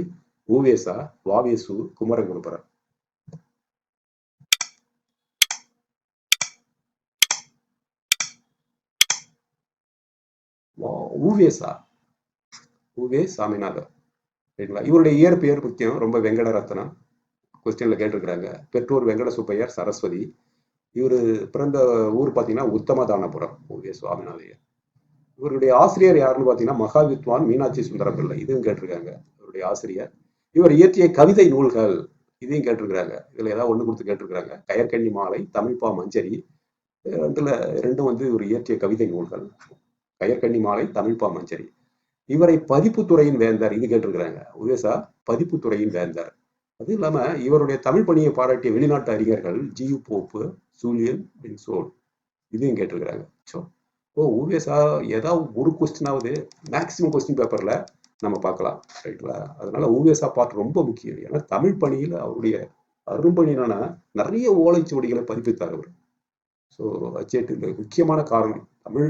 உவேசா, வாவேசு, குமரகுருபரர். உவேசா, உவே சாமிநாதர். சரிங்களா? இவருடைய இயற்பெயர் முக்கியம், ரொம்ப வெங்கடரத்னம். கொஸ்டின்ல கேட்டிருக்கிறாங்க. பெற்றோர் வெங்கட சுப்பையர், சரஸ்வதி. இவர் பிறந்த ஊர் பார்த்தீங்கன்னா உத்தமதானபுரம். உவே சுவாமிநாதையர். இவருடைய ஆசிரியர் யாருன்னு பார்த்தீங்கன்னா மகாவித்வான் மீனாட்சி சுந்தரம் பிள்ளை. இதுவும் கேட்டிருக்காங்க. இவருடைய ஆசிரியர். இவர் இயற்றிய கவிதை நூல்கள், இதையும் கேட்டிருக்கிறாங்க. இதுல ஏதாவது ஒண்ணு கொடுத்து கேட்டிருக்கிறாங்க. கயற்கண்ணி மாலை, தமிழ்ப்பா மஞ்சரி. ரெண்டும் வந்து இவர் இயற்றிய கவிதை நூல்கள். கயற்கண்ணி மாலை, தமிழ்ப்பா மஞ்சரி. இவரை பதிப்புத்துறையின் வேந்தர், இது கேட்டிருக்கிறாங்க. உவேசா பதிப்புத்துறையின் வேந்தர். அது இல்லாம இவருடைய தமிழ் பணியை பாராட்டிய வெளிநாட்டு அறிஞர்கள் ஜியு போப்பு, சூலியன் பின்சோல். இதையும் கேட்டிருக்கிறாங்க. ஸோ உவேசா ஏதாவது ஒரு கொஸ்டினாவது மேக்சிமம் கொஸ்டின் பேப்பர்ல நம்ம பார்க்கலாம். ரைட்டுங்களா? அதனால உவேசா பாட்டு ரொம்ப முக்கியம். ஏன்னா தமிழ் பணியில் அவருடைய அரும்பணியான நிறைய ஓலைச்சுவடிகளை பதிப்பித்தார் அவர். ஸோ அச்சேட்டு முக்கியமான காரணம் தமிழ்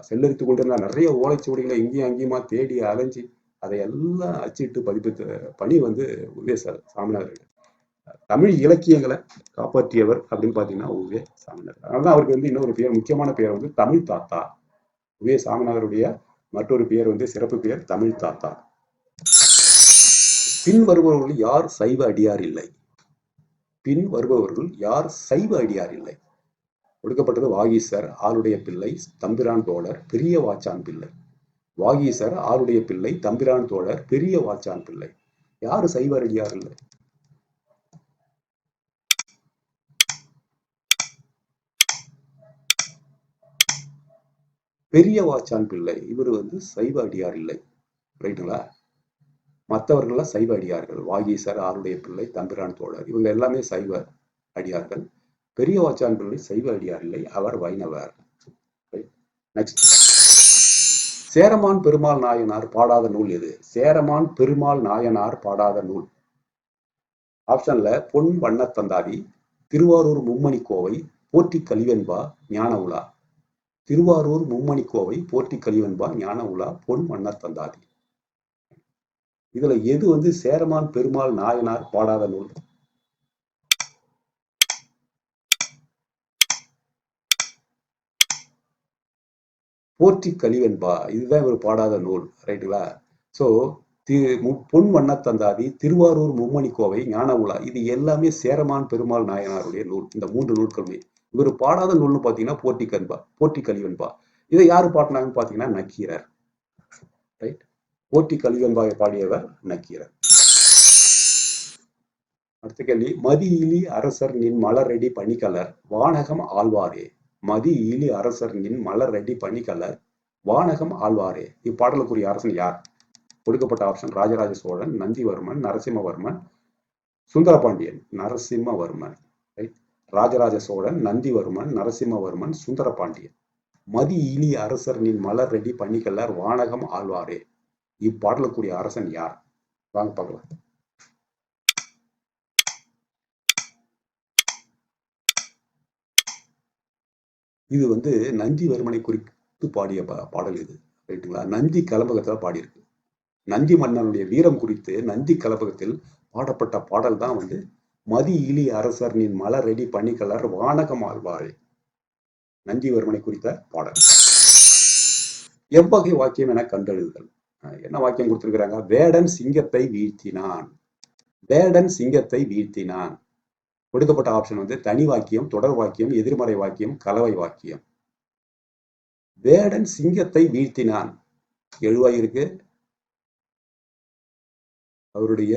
செல்லரித்து கொண்டிருந்த நிறைய ஓலைச்சுவடிகளை இங்கேயும் அங்கேயுமா தேடி அலைஞ்சி அதையெல்லாம் அச்சிட்டு பதிப்பித்த பணி வந்து உவே சாமிநாதர். தமிழ் இலக்கியங்களை காப்பாற்றியவர் அப்படின்னு பார்த்தீங்கன்னா உவே சாமிநாதர். அதனால அவருக்கு வந்து இன்னொரு பேர், முக்கியமான பேர் வந்து தமிழ் தாத்தா. உவே சாமிநாதருடைய மற்றொரு பேர் வந்து சிறப்பு பேர் தமிழ் தாத்தா. பின் வருபவர்கள் யார் சைவ அடியார் இல்லை? பின் வருபவர்கள் யார் சைவ அடியார் இல்லை? கொடுக்கப்பட்டது வாகீசர், ஆளுடைய பிள்ளை, தம்பிரான் தோழர், பெரிய வாச்சான் பிள்ளை. வாகீசர், ஆளுடைய பிள்ளை, தம்பிரான் தோழர், பெரிய வாச்சான் பிள்ளை. யாரு சைவ அடியார் இல்லை? பெரிய வாச்சான் பிள்ளை. இவர் வந்து சைவ அடியார் இல்லை. ரைட்டுங்களா? மற்றவர்கள்லாம் சைவ அடியார்கள். வாகீசர், ஆளுடைய பிள்ளை, தம்பிரான் தோழர், இவங்க எல்லாமே சைவ அடியார்கள். பெரிய வாச்சான் பிள்ளை சைவ அடியார் இல்லை, அவர் வைணவர். நெக்ஸ்ட். சேரமான் பெருமாள் நாயனார் பாடாத நூல் எது? சேரமான் பெருமாள் நாயனார் பாடாத நூல். ஆப்ஷன்ல பொன் வண்ணத்தந்தாதி, திருவாரூர் மும்மணி கோவை, போற்றி கலிவெண்பா, ஞான உலா. திருவாரூர் மும்மணி கோவை, போற்றி கலிவெண்பா, ஞான உலா, பொன் வண்ணத்தந்தாதி. இதுல எது வந்து சேரமான் பெருமாள் நாயனார் பாடாத நூல்? போற்றி கலிவெண்பா, இதுதான் இவர் பாடாத நூல். ரைட்டுங்களா? ஸோ பொன் வண்ணத்தந்தாதி, திருவாரூர் மும்மணி கோவை, ஞான உலா, இது எல்லாமே சேரமான் பெருமாள் நாயனாருடைய நூல். இந்த 3 நூல்களுமே இவர் பாடாத நூல்னு பார்த்தீங்கன்னா போற்றி கலிவெண்பா. இதை யாரு பாடினாங்கன்னு பார்த்தீங்கன்னா நக்கீரர். ரைட்? போற்றி கலிவெண்பாவை பாடியவர் நக்கீரர். அடுத்த கேள்வி. மதி இலி அரசர் நின் மலரடி பணிகலர் வானகம் ஆழ்வாரே. மதி இலி அரசர் நின் மலரடி பணிகலர் வானகம் ஆழ்வாரே. இப்பாடலுக்குரிய அரசன் யார்? கொடுக்கப்பட்ட ஆப்ஷன் ராஜராஜ சோழன், நந்திவர்மன், நரசிம்மவர்மன், சுந்தரபாண்டியன். நரசிம்மவர்மன். ராஜராஜ சோழன், நந்திவர்மன், நரசிம்மவர்மன், சுந்தரபாண்டியன். மதி இலி அரசர் நின் மலரடி பணிகலர் வானகம் ஆழ்வாரே. இப்பாடலுக்குரிய அரசன் யார்? வாங்க பார்க்கலாம். இது நந்திவர்மனை குறித்து பாடிய பாடல் இது, ரைட்டுங்களா? நந்தி கலம்பகத்துல பாடியிருக்கு. நந்தி மன்னனுடைய வீரம் குறித்து நந்தி கலம்பகத்தில் பாடப்பட்ட பாடல் தான் மதி இலி அரசர் நின் மலரடி பணிகலர் வானகம் ஆழ்வாள், நந்திவர்மனை குறித்த பாடல். எவ்வகை வாக்கியம் என கண்டெழுதுதல். என்ன வாக்கியம் கொடுத்திருக்கிறாங்க? வேடன் சிங்கத்தை வீழ்த்தினான். வேடன் சிங்கத்தை வீழ்த்தினான். கொடுக்கப்பட்ட ஆப்ஷன் தனி வாக்கியம், தொடர் வாக்கியம், எதிர்மறை வாக்கியம், கலவை வாக்கியம். வேடன் சிங்கத்தை வீழ்த்தினான், எழுவாய் இருக்கு, அவருடைய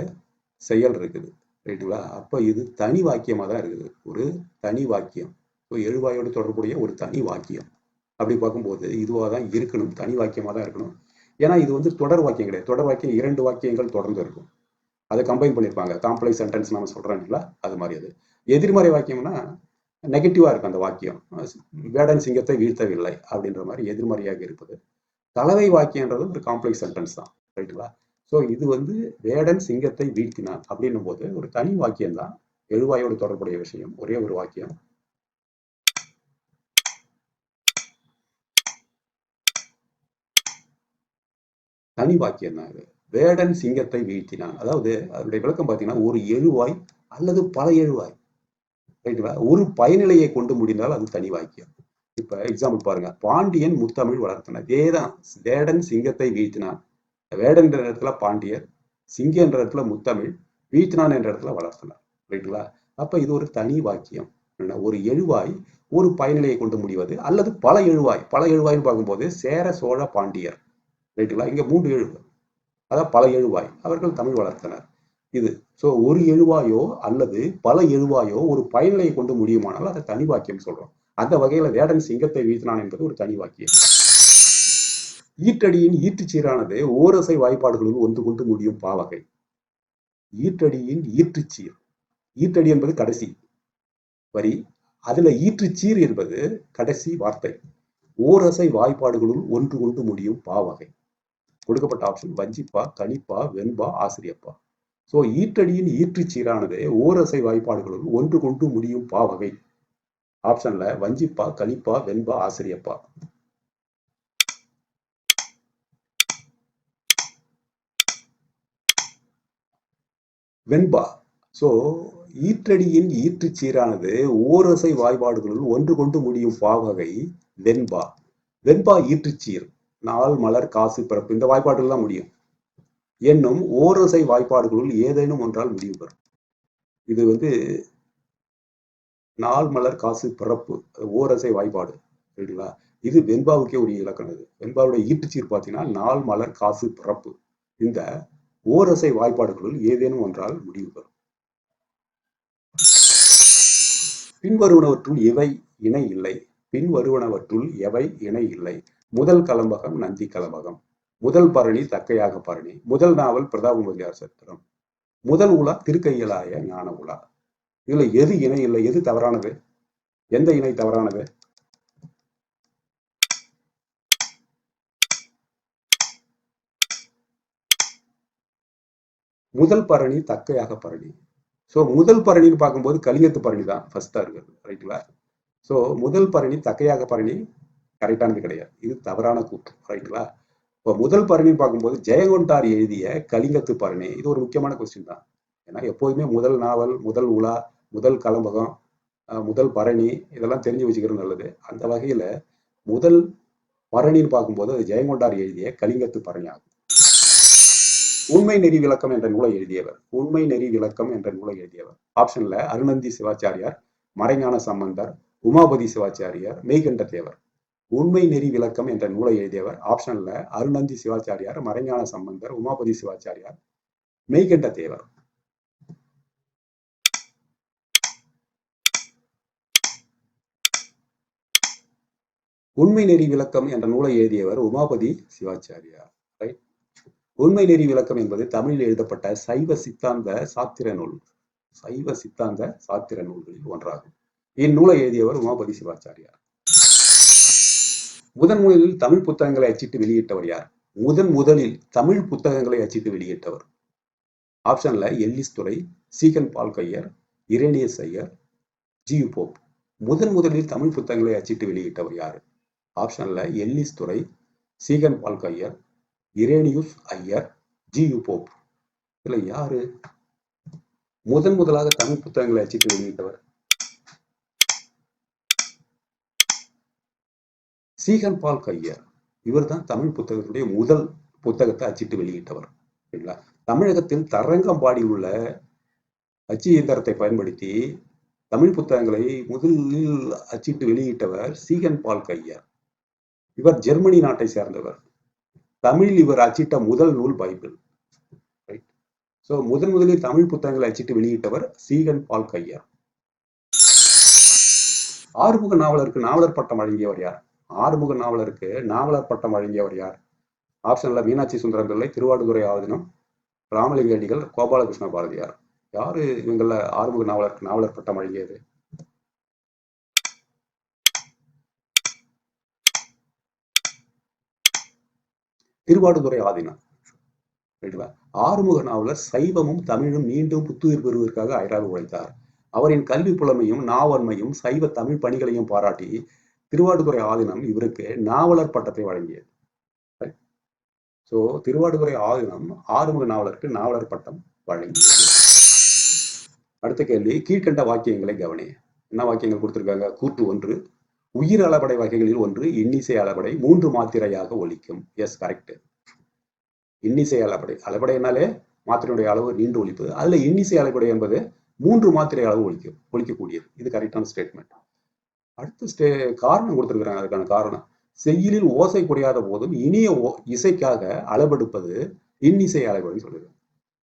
செயல் இருக்குது, ரைட்டுங்களா? அப்ப இது தனி வாக்கியமா தான் இருக்குது, ஒரு தனி வாக்கியம். எழுவாயோடு தொடர்புடைய ஒரு தனி வாக்கியம். அப்படி பார்க்கும்போது இதுவாக தான் இருக்கணும், தனி வாக்கியமா தான் இருக்கணும். ஏன்னா இது தொடர் வாக்கியம் கிடையாது. தொடர் வாக்கியம் 2 வாக்கியங்கள் தொடர்ந்து இருக்கும், அதை கம்பைன் பண்ணியிருப்பாங்க. காம்ப்ளெக்ஸ் சென்டென்ஸ் நம்ம சொல்றோம் இல்லைங்களா, அது மாதிரி. அது எதிர்மறை வாக்கியம்னா நெகட்டிவா இருக்கும் அந்த வாக்கியம். வேடன் சிங்கத்தை வீழ்த்தவில்லை அப்படின்ற மாதிரி எதிர்மறையாக இருப்பது. கலவை வாக்கியன்றது ஒரு காம்ப்ளெக்ஸ் சென்டென்ஸ் தான், ரைட்டுங்களா? ஸோ இது வேடன் சிங்கத்தை வீழ்த்தினான் அப்படின்னும் போது ஒரு தனி வாக்கியம் தான், எழுவாயோடு தொடர்புடைய விஷயம், ஒரே ஒரு வாக்கியம். தனி வாக்கியம் தான் இது. வேடன் சிங்கத்தை வீழ்த்தினான், அதாவது அதனுடைய விளக்கம் பார்த்தீங்கன்னா ஒரு எழுவாய் அல்லது பல எழுவாய், ரைட்டுங்களா? ஒரு பயனிலையை கொண்டு முடிந்தால் அது தனி வாக்கியம். இப்ப எக்ஸாம்பிள் பாருங்க, பாண்டியன் முத்தமிழ் வளர்த்தனர். இதேதான், வேடன் சிங்கத்தை வீழ்த்தினான். வேடன் என்ற இடத்துல பாண்டியர், சிங்க என்ற இடத்துல முத்தமிழ், வீழ்த்தினான் என்ற இடத்துல வளர்த்தனர், ரைட்டுங்களா? அப்ப இது ஒரு தனி வாக்கியம். ஒரு எழுவாய் ஒரு பயனிலையை கொண்டு முடிவது அல்லது பல எழுவாய். பல எழுவாய்னு பார்க்கும்போது சேர சோழ பாண்டியர், ரைட்டுங்களா? இங்க 3 எழுவாய், அதான் பல எழுவாய், அவர்கள் தமிழ் வளர்த்தனர். இது சோ ஒரு எழுவாயோ அல்லது பல எழுவாயோ ஒரு பயனிலையை கொண்டு முடியுமானால் அதை தனி வாக்கியம் சொல்றோம். அந்த வகையில வேடன் சிங்கத்தை வீழ்த்தினான் என்பது ஒரு தனி வாக்கியம். ஈற்றடியின் ஈற்றுச் சீரானது ஓரசை வாய்ப்பாடுகளுள் ஒன்று கொண்டு முடியும் பாவகை. ஈற்றடியின் ஈற்றுச்சீர், ஈற்றடி என்பது கடைசி வரி, அதுல ஈற்றுச்சீர் என்பது கடைசி வார்த்தை. ஓரசை வாய்ப்பாடுகளுள் ஒன்று கொண்டு முடியும் பாவகை. கொடுக்கப்பட்ட ஆப்ஷன் வஞ்சிப்பா, கணிப்பா, வெண்பா, ஆசிரியப்பா. சோ ஈற்றடியின் ஈற்றுச் சீரானது ஓரசை வாய்ப்பாடுகளுள் ஒன்று கொண்டு முடியும் பாவகை. ஆப்ஷன்ல வஞ்சிப்பா, கணிப்பா, வெண்பா, ஆசிரியப்பா. வெண்பா. சோ ஈற்றடியின் ஈற்றுச் சீரானது ஓரசை வாய்ப்பாடுகளுள் ஒன்று கொண்டு முடியும் பாவகை வெண்பா. வெண்பா ஈற்றுச்சீர், நாள் மலர் காசு பிறப்பு, இந்த வாய்ப்பாடுகள் தான் முடியும் என்னும் ஓரசை வாய்ப்பாடுகளுள் ஏதேனும் ஒன்றால் முடிவு பெறும். இது நாள் மலர் காசு பிறப்பு, ஓரசை வாய்ப்பாடு, சரிங்களா? இது வெண்பாவுக்கே உரிய இலக்கணம். இது வெண்பாவுடைய ஈட்டுச்சீர் பார்த்தீங்கன்னா நாள் மலர் காசு பிறப்பு, இந்த ஓரசை வாய்ப்பாடுகளுள் ஏதேனும் ஒன்றால் முடிவு பெறும். பின்வருவனவற்றுள் எவை இணை இல்லை? பின்வருவனவற்றுள் எவை இணை இல்லை? முதல் கலம்பகம் நந்தி கலம்பகம், முதல் பரணி தக்கையாக பரணி, முதல் நாவல் பிரதாப முதலியார் சரித்திரம், முதல் உலா திருக்கையலாய ஞான உலா. இதுல எது இணை இல்லை, எது தவறானது? எந்த இணை தவறானது? முதல் பரணி தக்கையாக பரணி. சோ முதல் பரணின்னு பார்க்கும்போது கலிங்கத்து பரணி தான் ஃபர்ஸ்டா இருக்குது, ரைட்டுங்களா? சோ முதல் பரணி தக்கையாக பரணி கரெக்டானது கிடையாது, இது தவறான கூற்று, ரைட்டுங்களா? இப்போ முதல் பரணின்னு பார்க்கும்போது ஜெயங்கொண்டார் எழுதிய கலிங்கத்து பரணி, இது ஒரு முக்கியமான கொஸ்டின் தான். ஏன்னா எப்போதுமே முதல் நாவல், முதல் உலா, முதல் கலம்பகம், முதல் பரணி இதெல்லாம் தெரிஞ்சு வச்சுக்கிறது நல்லது. அந்த வகையில முதல் பரணின்னு பார்க்கும்போது அது ஜெயங்கொண்டார் எழுதிய கலிங்கத்து பரணி ஆகும். உண்மை நெறி விளக்கம் என்ற நூலை எழுதியவர், உண்மை நெறி விளக்கம் என்ற நூலை எழுதியவர். ஆப்ஷன்ல அருணந்தி சிவாச்சாரியார், மறைஞான சம்பந்தர், உமாபதி சிவாச்சாரியார், மெய்கண்ட தேவர். உண்மை நெறி விளக்கம் என்ற நூலை எழுதியவர் ஆப்ஷன்ல அருணந்தி சிவாச்சாரியார், மறைஞான சம்பந்தர், உமாபதி சிவாச்சாரியார், மெய்கண்ட தேவர். உண்மை நெறி விளக்கம் என்ற நூலை எழுதியவர் உமாபதி சிவாச்சாரியார். ரைட். உண்மை நெறி விளக்கம் என்பது தமிழில் எழுதப்பட்ட சைவ சித்தாந்த சாத்திர நூல், சைவ சித்தாந்த சாத்திர நூல்களில் ஒன்றாகும். இந்நூலை எழுதியவர் உமாபதி சிவாச்சாரியார். முதன் முதலில் தமிழ் புத்தகங்களை அச்சிட்டு வெளியிட்டவர் யார்? முதலில் தமிழ் புத்தகங்களை அச்சிட்டு வெளியிட்டவர்? ஆப்ஷன்ல எல்லிஸ் துரை, சீகன் பால் கையர், இரேனியஸ் ஐயர், ஜியு போப். முதலில் தமிழ் புத்தகங்களை அச்சிட்டு வெளியிட்டவர் யாரு? ஆப்ஷன்ல எல்லிஸ் துரை, சீகன் பால் கையர், இரேனியுஸ் ஐயர், ஜியு போப். இதுல யாரு முதலாக தமிழ் புத்தகங்களை அச்சிட்டு வெளியிட்டவர்? சீகன் பால் கையர். இவர் தான் தமிழ் புத்தகத்துடைய முதல் புத்தகத்தை அச்சிட்டு வெளியிட்டவர். சரிங்களா? தமிழகத்தில் தரங்கம்பாடி உள்ள அச்சு இயந்திரத்தை பயன்படுத்தி தமிழ் புத்தகங்களை முதலில் அச்சிட்டு வெளியிட்டவர் சீகன் பால் கையர். இவர் ஜெர்மனி நாட்டை சேர்ந்தவர். தமிழில் இவர் அச்சிட்ட முதல் நூல் பைபிள். சோ முதலில் தமிழ் புத்தகங்களை அச்சிட்டு வெளியிட்டவர் சீகன் பால் கையர். ஆறுமுக நாவலருக்கு நாவலர் பட்டம் வழங்கியவர் யார்? ஆறுமுக நாவலருக்கு நாவலர் பட்டம் வழங்கியவர் யார்? ஆப்ஷன்ல மீனாட்சி சுந்தரம் பிள்ளை, திருவாடுதுறை ஆதீனம், ராமலிங்க அடிகள், கோபாலகிருஷ்ண பாரதியார். யாரு இவங்கள ஆறுமுக நாவலருக்கு நாவலர் பட்டம் வழங்கியது? திருவாடுதுறை ஆதீனம். ஆறுமுக நாவலர் சைவமும் தமிழும் மீண்டும் புத்துயிர் பெறுவதற்காக அயராது உழைத்தார். அவரின் கல்வி புலமையும் நாவன்மையும் சைவ தமிழ் பணிகளையும் பாராட்டி திருவாடுதுறை ஆதீனம் இவருக்கு நாவலர் பட்டத்தை வழங்கியது. சோ திருவாடுதுறை ஆதீனம் ஆறுமுக நாவலருக்கு நாவலர் பட்டம் வழங்கியது. அடுத்த கேள்வி, கீழ்கண்ட வாக்கியங்களை கவனி. என்ன வாக்கியங்கள் கொடுத்திருக்காங்க? கூற்று 1, உயிர் அளபடை வகைகளில் ஒன்று இன்னிசை அளபடை 3 மாத்திரையாக ஒலிக்கும். Yes, correct. இன்னிசை அளபடை, அளபடைனாலே மாத்திரையுடைய அளவு நீண்டு ஒலிப்பு. அதுல இன்னிசை அளபடை என்பது 3 மாத்திரை அளவு ஒலிக்கக்கூடியது. இது கரெக்டான ஸ்டேட்மெண்ட். அடுத்த காரணம் கொடுத்திருக்கிறாங்க. அதுக்கான காரணம், செய்யுளில் ஓசை குறையாத போதும் இனிய இசைக்காக அளபெடுப்பது இன்னிசை அளபடை சொல்லுது.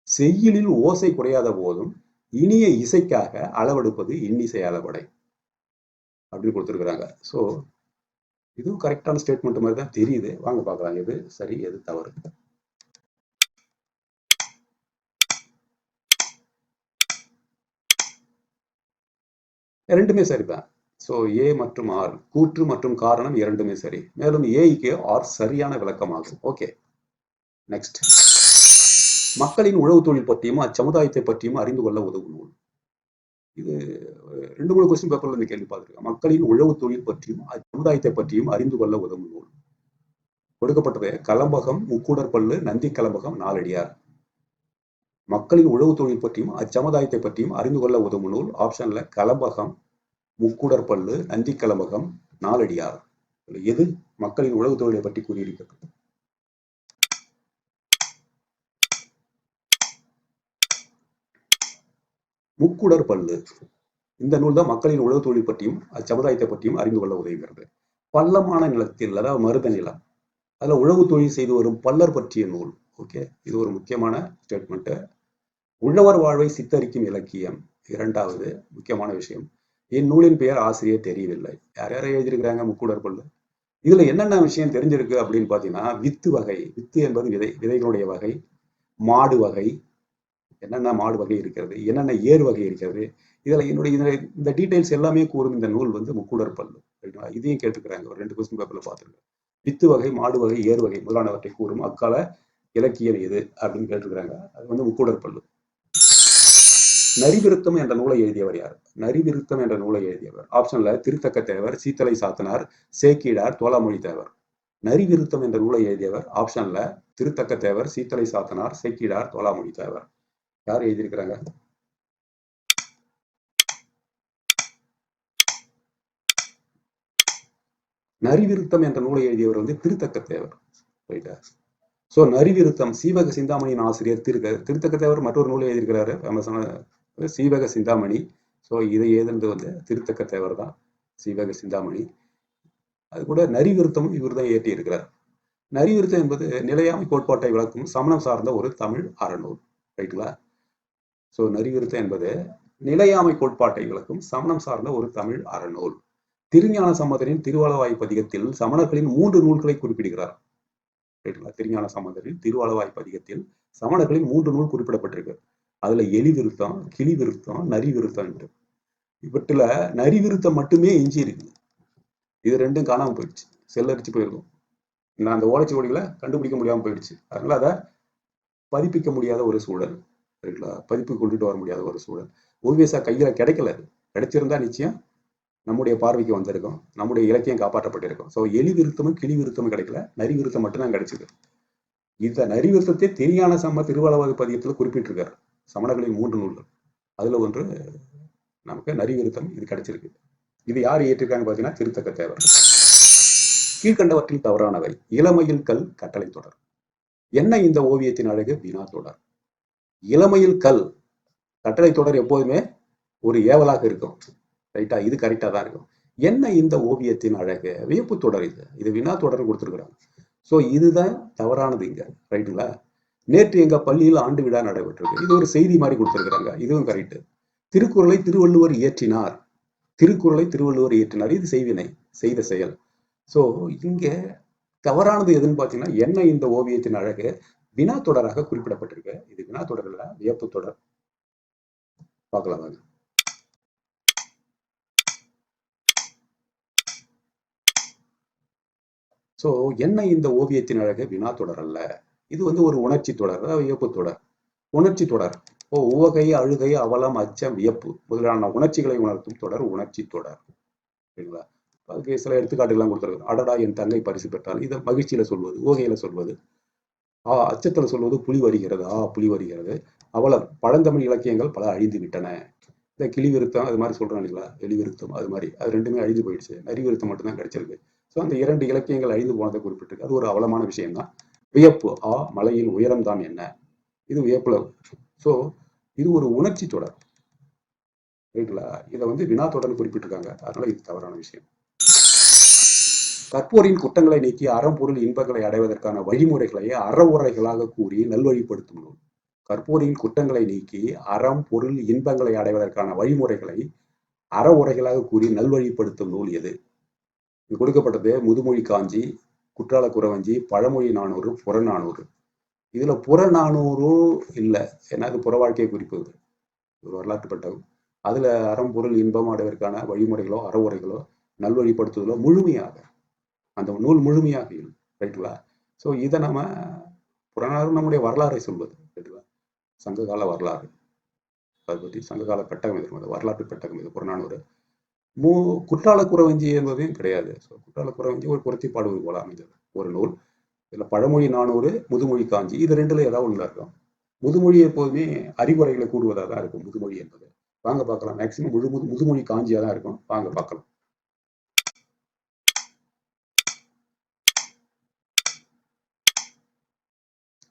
செய்யுளில் ஓசை குறையாத போதும் இனிய இசைக்காக அளவெடுப்பது இன்னிசை அளபடை அப்படின்னு கொடுத்திருக்கிறாங்க. சோ இதுவும் கரெக்டான ஸ்டேட்மெண்ட் மாதிரி தான் தெரியுது. வாங்க பார்க்கலாம் எது சரி எது தவறு. ரெண்டுமே சரிதான். சோ ஏ மற்றும் ஆர், கூற்று மற்றும் காரணம் இரண்டுமே சரி. மேலும் ஏக்கு ஆர் சரியான விளக்கமாகும். Okay, next. மக்களின் உழவு தொழில் பற்றியும் அச்சமுதாயத்தை பற்றியும் அறிந்து கொள்ள உதவும் நூல். இது 2-3 கொஸ்டின் பேப்பர்ல இருந்து கேள்வி பார்த்திருக்கேன். மக்களின் உழவு தொழில் பற்றியும் அச்சமுதாயத்தை பற்றியும் அறிந்து கொள்ள உதவும் நூல். கொடுக்கப்பட்டது கலம்பகம், முக்கூடற்பள்ளு, நந்தி கலம்பகம், நாலடியார். மக்களின் உழவு தொழில் பற்றியும் அச்சமுதாயத்தை பற்றியும் அறிந்து கொள்ள உதவும் நூல். ஆப்ஷன்ல கலம்பகம், முக்கூடற்பள்ளு, நந்தி கலம்பகம், நாலடியார். எது மக்களின் உழவு தொழிலை பற்றி கூறியிருக்கிறது? முக்கூடற்பள்ளு. இந்த நூல் தான் மக்களின் உழவு தொழில் பற்றியும் அச்சமுதாயத்தை பற்றியும் அறிந்து கொள்ள உதவுகிறது. பள்ளமான நிலத்தில், அதாவது மருத நிலம், அதுல உழவு தொழில் செய்து வரும் பல்லர் பற்றிய நூல். ஓகே, இது ஒரு முக்கியமான ஸ்டேட்மெண்ட். உழவர் வாழ்வை சித்தரிக்கும் இலக்கியம், இரண்டாவது முக்கியமான விஷயம். இந்நூலின் பெயர் ஆசிரியர் தெரியவில்லை. யார் யாரை எழுதியிருக்கிறாங்க? முக்கூடற்பள்ளு. இதுல என்னென்ன விஷயம் தெரிஞ்சிருக்கு அப்படின்னு பாத்தீங்கன்னா, வித்து வகை, வித்து என்பது விதைகளுடைய வகை, மாடு வகை, என்னென்ன மாடு வகை இருக்கிறது, என்னென்ன ஏறு வகை இருக்கிறது, இதுல இந்த டீடைல்ஸ் எல்லாமே கூறும் இந்த நூல் முக்கூடற்பள்ளு. இதையும் கேட்டுக்கிறாங்க. ஒரு 2 கொஸ்டின் பேப்பர்ல பார்த்துருக்கேன். வித்து வகை, மாடு வகை, ஏறு வகை முதலானவற்றை கூறும் அக்கால இலக்கியம் எது அப்படின்னு கேட்டிருக்கிறாங்க. அது முக்கூடற்பள்ளு. நரிவிருத்தம் என்ற நூலை எழுதியவர் யார்? நரிவிருத்தம் என்ற நூலை எழுதியவர் ஆப்ஷன்ல திருத்தக்க தேவர், சீத்தலை சாத்தனார், சேக்கிடார், தோலாமொழி தேவர். நரிவிருத்தம் என்ற நூலை எழுதியவர் ஆப்ஷன்ல திருத்தக்க தேவர், சீத்தலை சாத்தனார், சேக்கிடார், தோலாமொழி தேவர். யார் எழுதியிருக்கிறாங்க? நரிவிருத்தம் என்ற நூலை எழுதியவர் திருத்தக்க தேவர். ரைட்டா? சோ நரிவிருத்தம் சீவக சிந்தாமணியின் ஆசிரியர் திருத்தக்க தேவர் மற்றொரு நூலை எழுதியிருக்கிறாரு, ஃபேமஸான சீவக சிந்தாமணி. சோ இதை எழுதுனது திருத்தக்க தேவர் தான், சீவக சிந்தாமணி. அது கூட நரிவிருத்தமும் இவர் தான் ஏற்றி இருக்கிறார். நரிவிருத்தம் என்பது நிலையாமை கோட்பாட்டை விளக்கும் சமணம் சார்ந்த ஒரு தமிழ் அறநூல். ரைட்டுங்களா? சோ நரிவிருத்தம் என்பது நிலையாமை கோட்பாட்டை விளக்கும் சமணம் சார்ந்த ஒரு தமிழ் அறநூல். திருஞான சம்பந்தரின் திருவாலவாய் பதிகத்தில் சமணர்களின் 3 நூல்களை குறிப்பிடுகிறார். ரைட்டுங்களா? திருஞான சம்பந்தரின் திருவாலவாய் பதிகத்தில் சமணர்களின் 3 நூல் குறிப்பிடப்பட்டிருக்கு. அதுல எலி விருத்தம், கிளி விருத்தம், நரி விருத்தம். இவற்றுல நரி விருத்தம் மட்டுமே எஞ்சி இருக்குது. இது ரெண்டும் காணாம போயிடுச்சு, செல்லரிச்சு போயிருக்கும். நான் அந்த ஓலைச்சுவடிகளை கண்டுபிடிக்க முடியாமல் போயிடுச்சு. அதனால அதை பதிப்பிக்க முடியாத ஒரு சூழல், சரிங்களா? பதிப்பு கொண்டுட்டு வர முடியாத ஒரு சூழல். ஓவியசா கையில கிடைக்கல. அது கிடைச்சிருந்தா நிச்சயம் நம்முடைய பார்வைக்கு வந்திருக்கும், நம்முடைய இலக்கியம் காப்பாற்றப்பட்டிருக்கும். ஸோ எலி விருத்தமும் கிளி விருத்தமும் கிடைக்கல, நரி விருத்தம் மட்டும்தான் கிடைச்சது. இந்த நரி விருத்தத்தை திருஞான சம்ம திருவள்ளுவர் பதியத்தில் குறிப்பிட்டிருக்காரு. சமணர்களின் 3 நூல்கள், அதுல ஒன்று நமக்கு நரி விருத்தம் இது கிடைச்சிருக்கு. இது யார் இயற்றிருக்காங்க பார்த்தீங்கன்னா திருத்தக்க தேவர். கீழ்கண்டவற்றில் தவறானவை. இளமையில் கல் கட்டளை தொடர். என்ன இந்த ஓவியத்தின் அழகு? வினா தொடர். இளமையில் கல் கட்டளை தொடர் எப்போதுமே ஒரு ஏவலாக இருக்கும், ரைட்டா? இது கரெக்டா தான் இருக்கும். என்ன இந்த ஓவியத்தின் அழகு? வியப்பு தொடர். இது வினா தொடர் கொடுத்துருக்குறாங்க. ஸோ இதுதான் தவறானது இங்க, ரைட்டுங்களா? நேற்று எங்க பள்ளியில் ஆண்டு விழா நடைபெற்றிருக்கு, இது ஒரு செய்தி மாதிரி கொடுத்துருக்குறாங்க, இதுவும் கரெக்ட். திருக்குறளை திருவள்ளுவர் இயற்றினார், திருக்குறளை திருவள்ளுவர் இயற்றினார், இது செய்வினை, செய்த செயல். ஸோ இங்க தவறானது எதுன்னு பார்த்தீங்கன்னா, என்ன இந்த ஓவியத்தின் அழகு? வினா தொடராக குறிப்பிடப்பட்டிருக்கு. இது வினா தொடர் இல்ல, வியப்பு தொடர். பார்க்கலாம் வாங்க. ஸோ என்ன இந்த ஓவியத்தின் அழகு? வினா தொடர் அல்ல, இது வந்து ஒரு உணர்ச்சி தொடர், வியப்பு தொடர். உணர்ச்சி தொடர். உவகை, அழுகை, அவலம், அச்சம், வியப்பு முதலான உணர்ச்சிகளை உணர்த்தும் தொடர் உணர்ச்சி தொடர், சரிங்களா? அதுக்கு சில எடுத்துக்காட்டுகள்லாம் கொடுத்துருக்கு. அடடா என் தங்கை பரிசு பெற்றால், இதை மகிழ்ச்சியில சொல்வது, உவகையில சொல்வது. அச்சத்துல சொல்வது புலி வருகிறது, புலி வருகிறது. அவலம், பழந்தமிழ் இலக்கியங்கள் பல அழிந்து விட்டன. இந்த கிளி விருத்தம் அது மாதிரி சொல்றாங்க இல்லைங்களா, வெளி விருத்தம் அது மாதிரி, அது ரெண்டுமே அழிந்து போயிடுச்சு, நரி விருத்தம் மட்டும்தான் கிடைச்சிருக்கு. ஸோ அந்த 2 இலக்கியங்கள் அழிந்து போனதை குறிப்பிட்டிருக்கு. அது ஒரு அவலமான விஷயம்தான். வியப்பு, மலையில் உயரம் தான் என்ன, இது வியப்புல. ஸோ இது ஒரு உணர்ச்சி தொடர், ரைட்டுங்களா? இதை வந்து வினா தொடர்னு குறிப்பிட்டிருக்காங்க, அதனால இது தவறான விஷயம். கற்போரின் குற்றங்களை நீக்கி அறம்பொருள் இன்பங்களை அடைவதற்கான வழிமுறைகளை அறவுரைகளாக கூறி நல்வழிப்படுத்தும் நூல். கற்போரின் குற்றங்களை நீக்கி அறம் பொருள் இன்பங்களை அடைவதற்கான வழிமுறைகளை அறவுரைகளாக கூறி நல்வழிப்படுத்தும் நூல் எது? இது கொடுக்கப்பட்டது முதுமொழி காஞ்சி, குற்றால குறவஞ்சி, பழமொழி 400, புறநானூறு. இதுல புறநானூறு இல்லை, ஏன்னா அது புற வாழ்க்கையை குறிப்பது, ஒரு வரலாற்று பெட்டகம். அதுல அறம் பொருள் இன்பம் அடைவதற்கான வழிமுறைகளோ அறவுரைகளோ நல்வழிப்படுத்துதலோ முழுமையாக அந்த நூல் முழுமையாக இல்லை, ரைட்டுங்களா? ஸோ இதை நம்ம புறநானூறு நம்முடைய வரலாறை சொல்வது, ரைட்டுங்களா? சங்ககால வரலாறு, அதை பற்றி சங்ககால பெட்டகம் இது, வரலாற்று பெட்டகம் இது புறநானூறு. குற்றால குறவஞ்சி என்பதையும் கிடையாது. ஸோ குற்றால குறவஞ்சி ஒரு பொருத்தி பாடுவது போல அமைந்தது ஒரு நூல். இதில் பழமொழி 400, முதுமொழி காஞ்சி, இது ரெண்டுல ஏதாவது ஒன்று இருக்கும். முதுமொழி எப்போதுமே அறிவுரைகளை கூறுவதாக தான் இருக்கும் முதுமொழி என்பது. வாங்க பார்க்கலாம். மேக்சிமம் முதுமொழி காஞ்சியா தான் இருக்கும், வாங்க பார்க்கலாம்.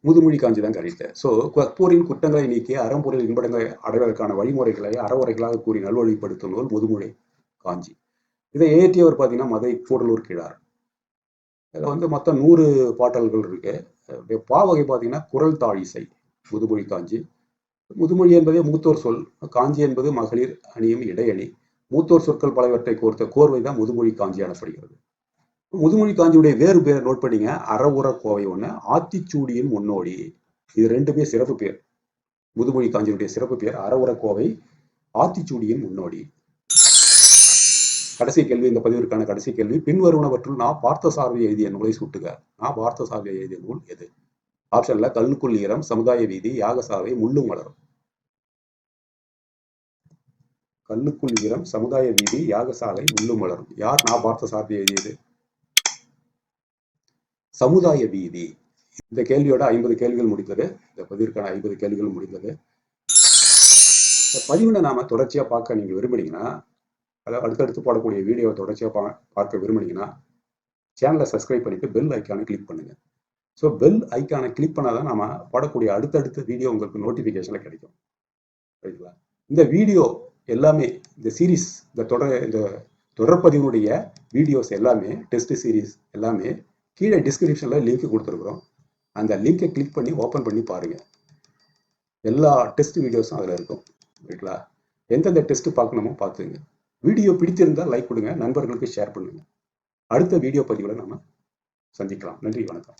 முதுமொழி காஞ்சி தான் கரெக்ட். ஸோ கற்போரின் குற்றங்களை நீக்கி அறம்பொருள் இன்பங்களை அடைவதற்கான வழிமுறைகளை அறவுரைகளாக கூறி நல்வழிப்படுத்தும் நூல் முதுமொழி காஞ்சி. இதை இயற்றியவர் பார்த்தீங்கன்னா மதை கூடலூர் கிழார். இதில் வந்து மொத்தம் 100 பாடல்கள் இருக்கு. பாவகை பார்த்தீங்கன்னா குரல் தாழிசை முதுமொழி காஞ்சி. முதுமொழி என்பதே மூத்தோர் சொல், காஞ்சி என்பது மகளிர் அணியும் இடையணி. மூத்தோர் சொற்கள் பலவற்றை கோர்த்த கோர்வை தான் முதுமொழி காஞ்சி எனப்படுகிறது. முதுமொழி காஞ்சியுடைய வேறு பேர் நோட் பண்ணிங்க. அறவுர கோவை ஒன்று, ஆத்திச்சூடியின் முன்னோடி, இது ரெண்டுமே சிறப்பு பேர். முதுமொழி காஞ்சியுடைய சிறப்பு பேர் அறவுர கோவை, ஆத்திச்சூடியின் முன்னோடி. கடைசி கேள்வி, இந்த பதிவிற்கான கடைசி கேள்வி. பின்வருவனவற்றுள் நான் பார்த்தசாரதி எழுதிய நூலை சுட்டுக. நான் பார்த்தசாரதி எழுதிய நூல் எது? ஆப்ஷன்ல கல்லுக்குள் ஈரம், சமுதாய வீதி, யாகசாலை, முள்ளும் மலரும். கல்லுக்குள் ஈரம், சமுதாய வீதி, யாகசாலை, முள்ளும் மலரும். யார் நான் பார்த்தசாரதி எழுதியது? சமுதாய வீதி. இந்த கேள்வியோட 50 கேள்விகள் முடிந்தது. இந்த பதிவிற்கான 50 கேள்விகள் முடிந்தது. பதிவுல நாம தொடர்ச்சியா பார்க்க நீங்க விரும்புனீங்கன்னா, அதாவது அடுத்தடுத்து போடக்கூடிய வீடியோவை தொடர்ச்சியா பார்க்க விரும்புனீங்கன்னா, சேனலை சப்ஸ்கிரைப் பண்ணிட்டு பெல் ஐக்கானை கிளிக் பண்ணுங்க. ஸோ பெல் ஐக்கானை கிளிக் பண்ணாதான் நாம போடக்கூடிய அடுத்தடுத்த வீடியோ உங்களுக்கு நோட்டிஃபிகேஷன்ல கிடைக்கும், ரைட்டுங்களா? இந்த வீடியோ எல்லாமே, இந்த சீரீஸ், இந்த தொடர்பதிவினுடைய வீடியோஸ் எல்லாமே, டெஸ்ட் சீரீஸ் எல்லாமே கீழே டிஸ்கிரிப்ஷன்ல லிங்க் கொடுத்துருக்குறோம். அந்த லிங்கை கிளிக் பண்ணி ஓப்பன் பண்ணி பாருங்க. எல்லா டெஸ்ட் வீடியோஸும் அதில் இருக்கும், ரைட்டுங்களா? எந்தெந்த டெஸ்ட் பார்க்கணுமோ பார்த்துங்க. வீடியோ பிடித்திருந்தால் லைக் கொடுங்க, நண்பர்களுக்கு ஷேர் பண்ணுங்க. அடுத்த வீடியோ பதிவில் நம்ம சந்திக்கலாம். நன்றி, வணக்கம்.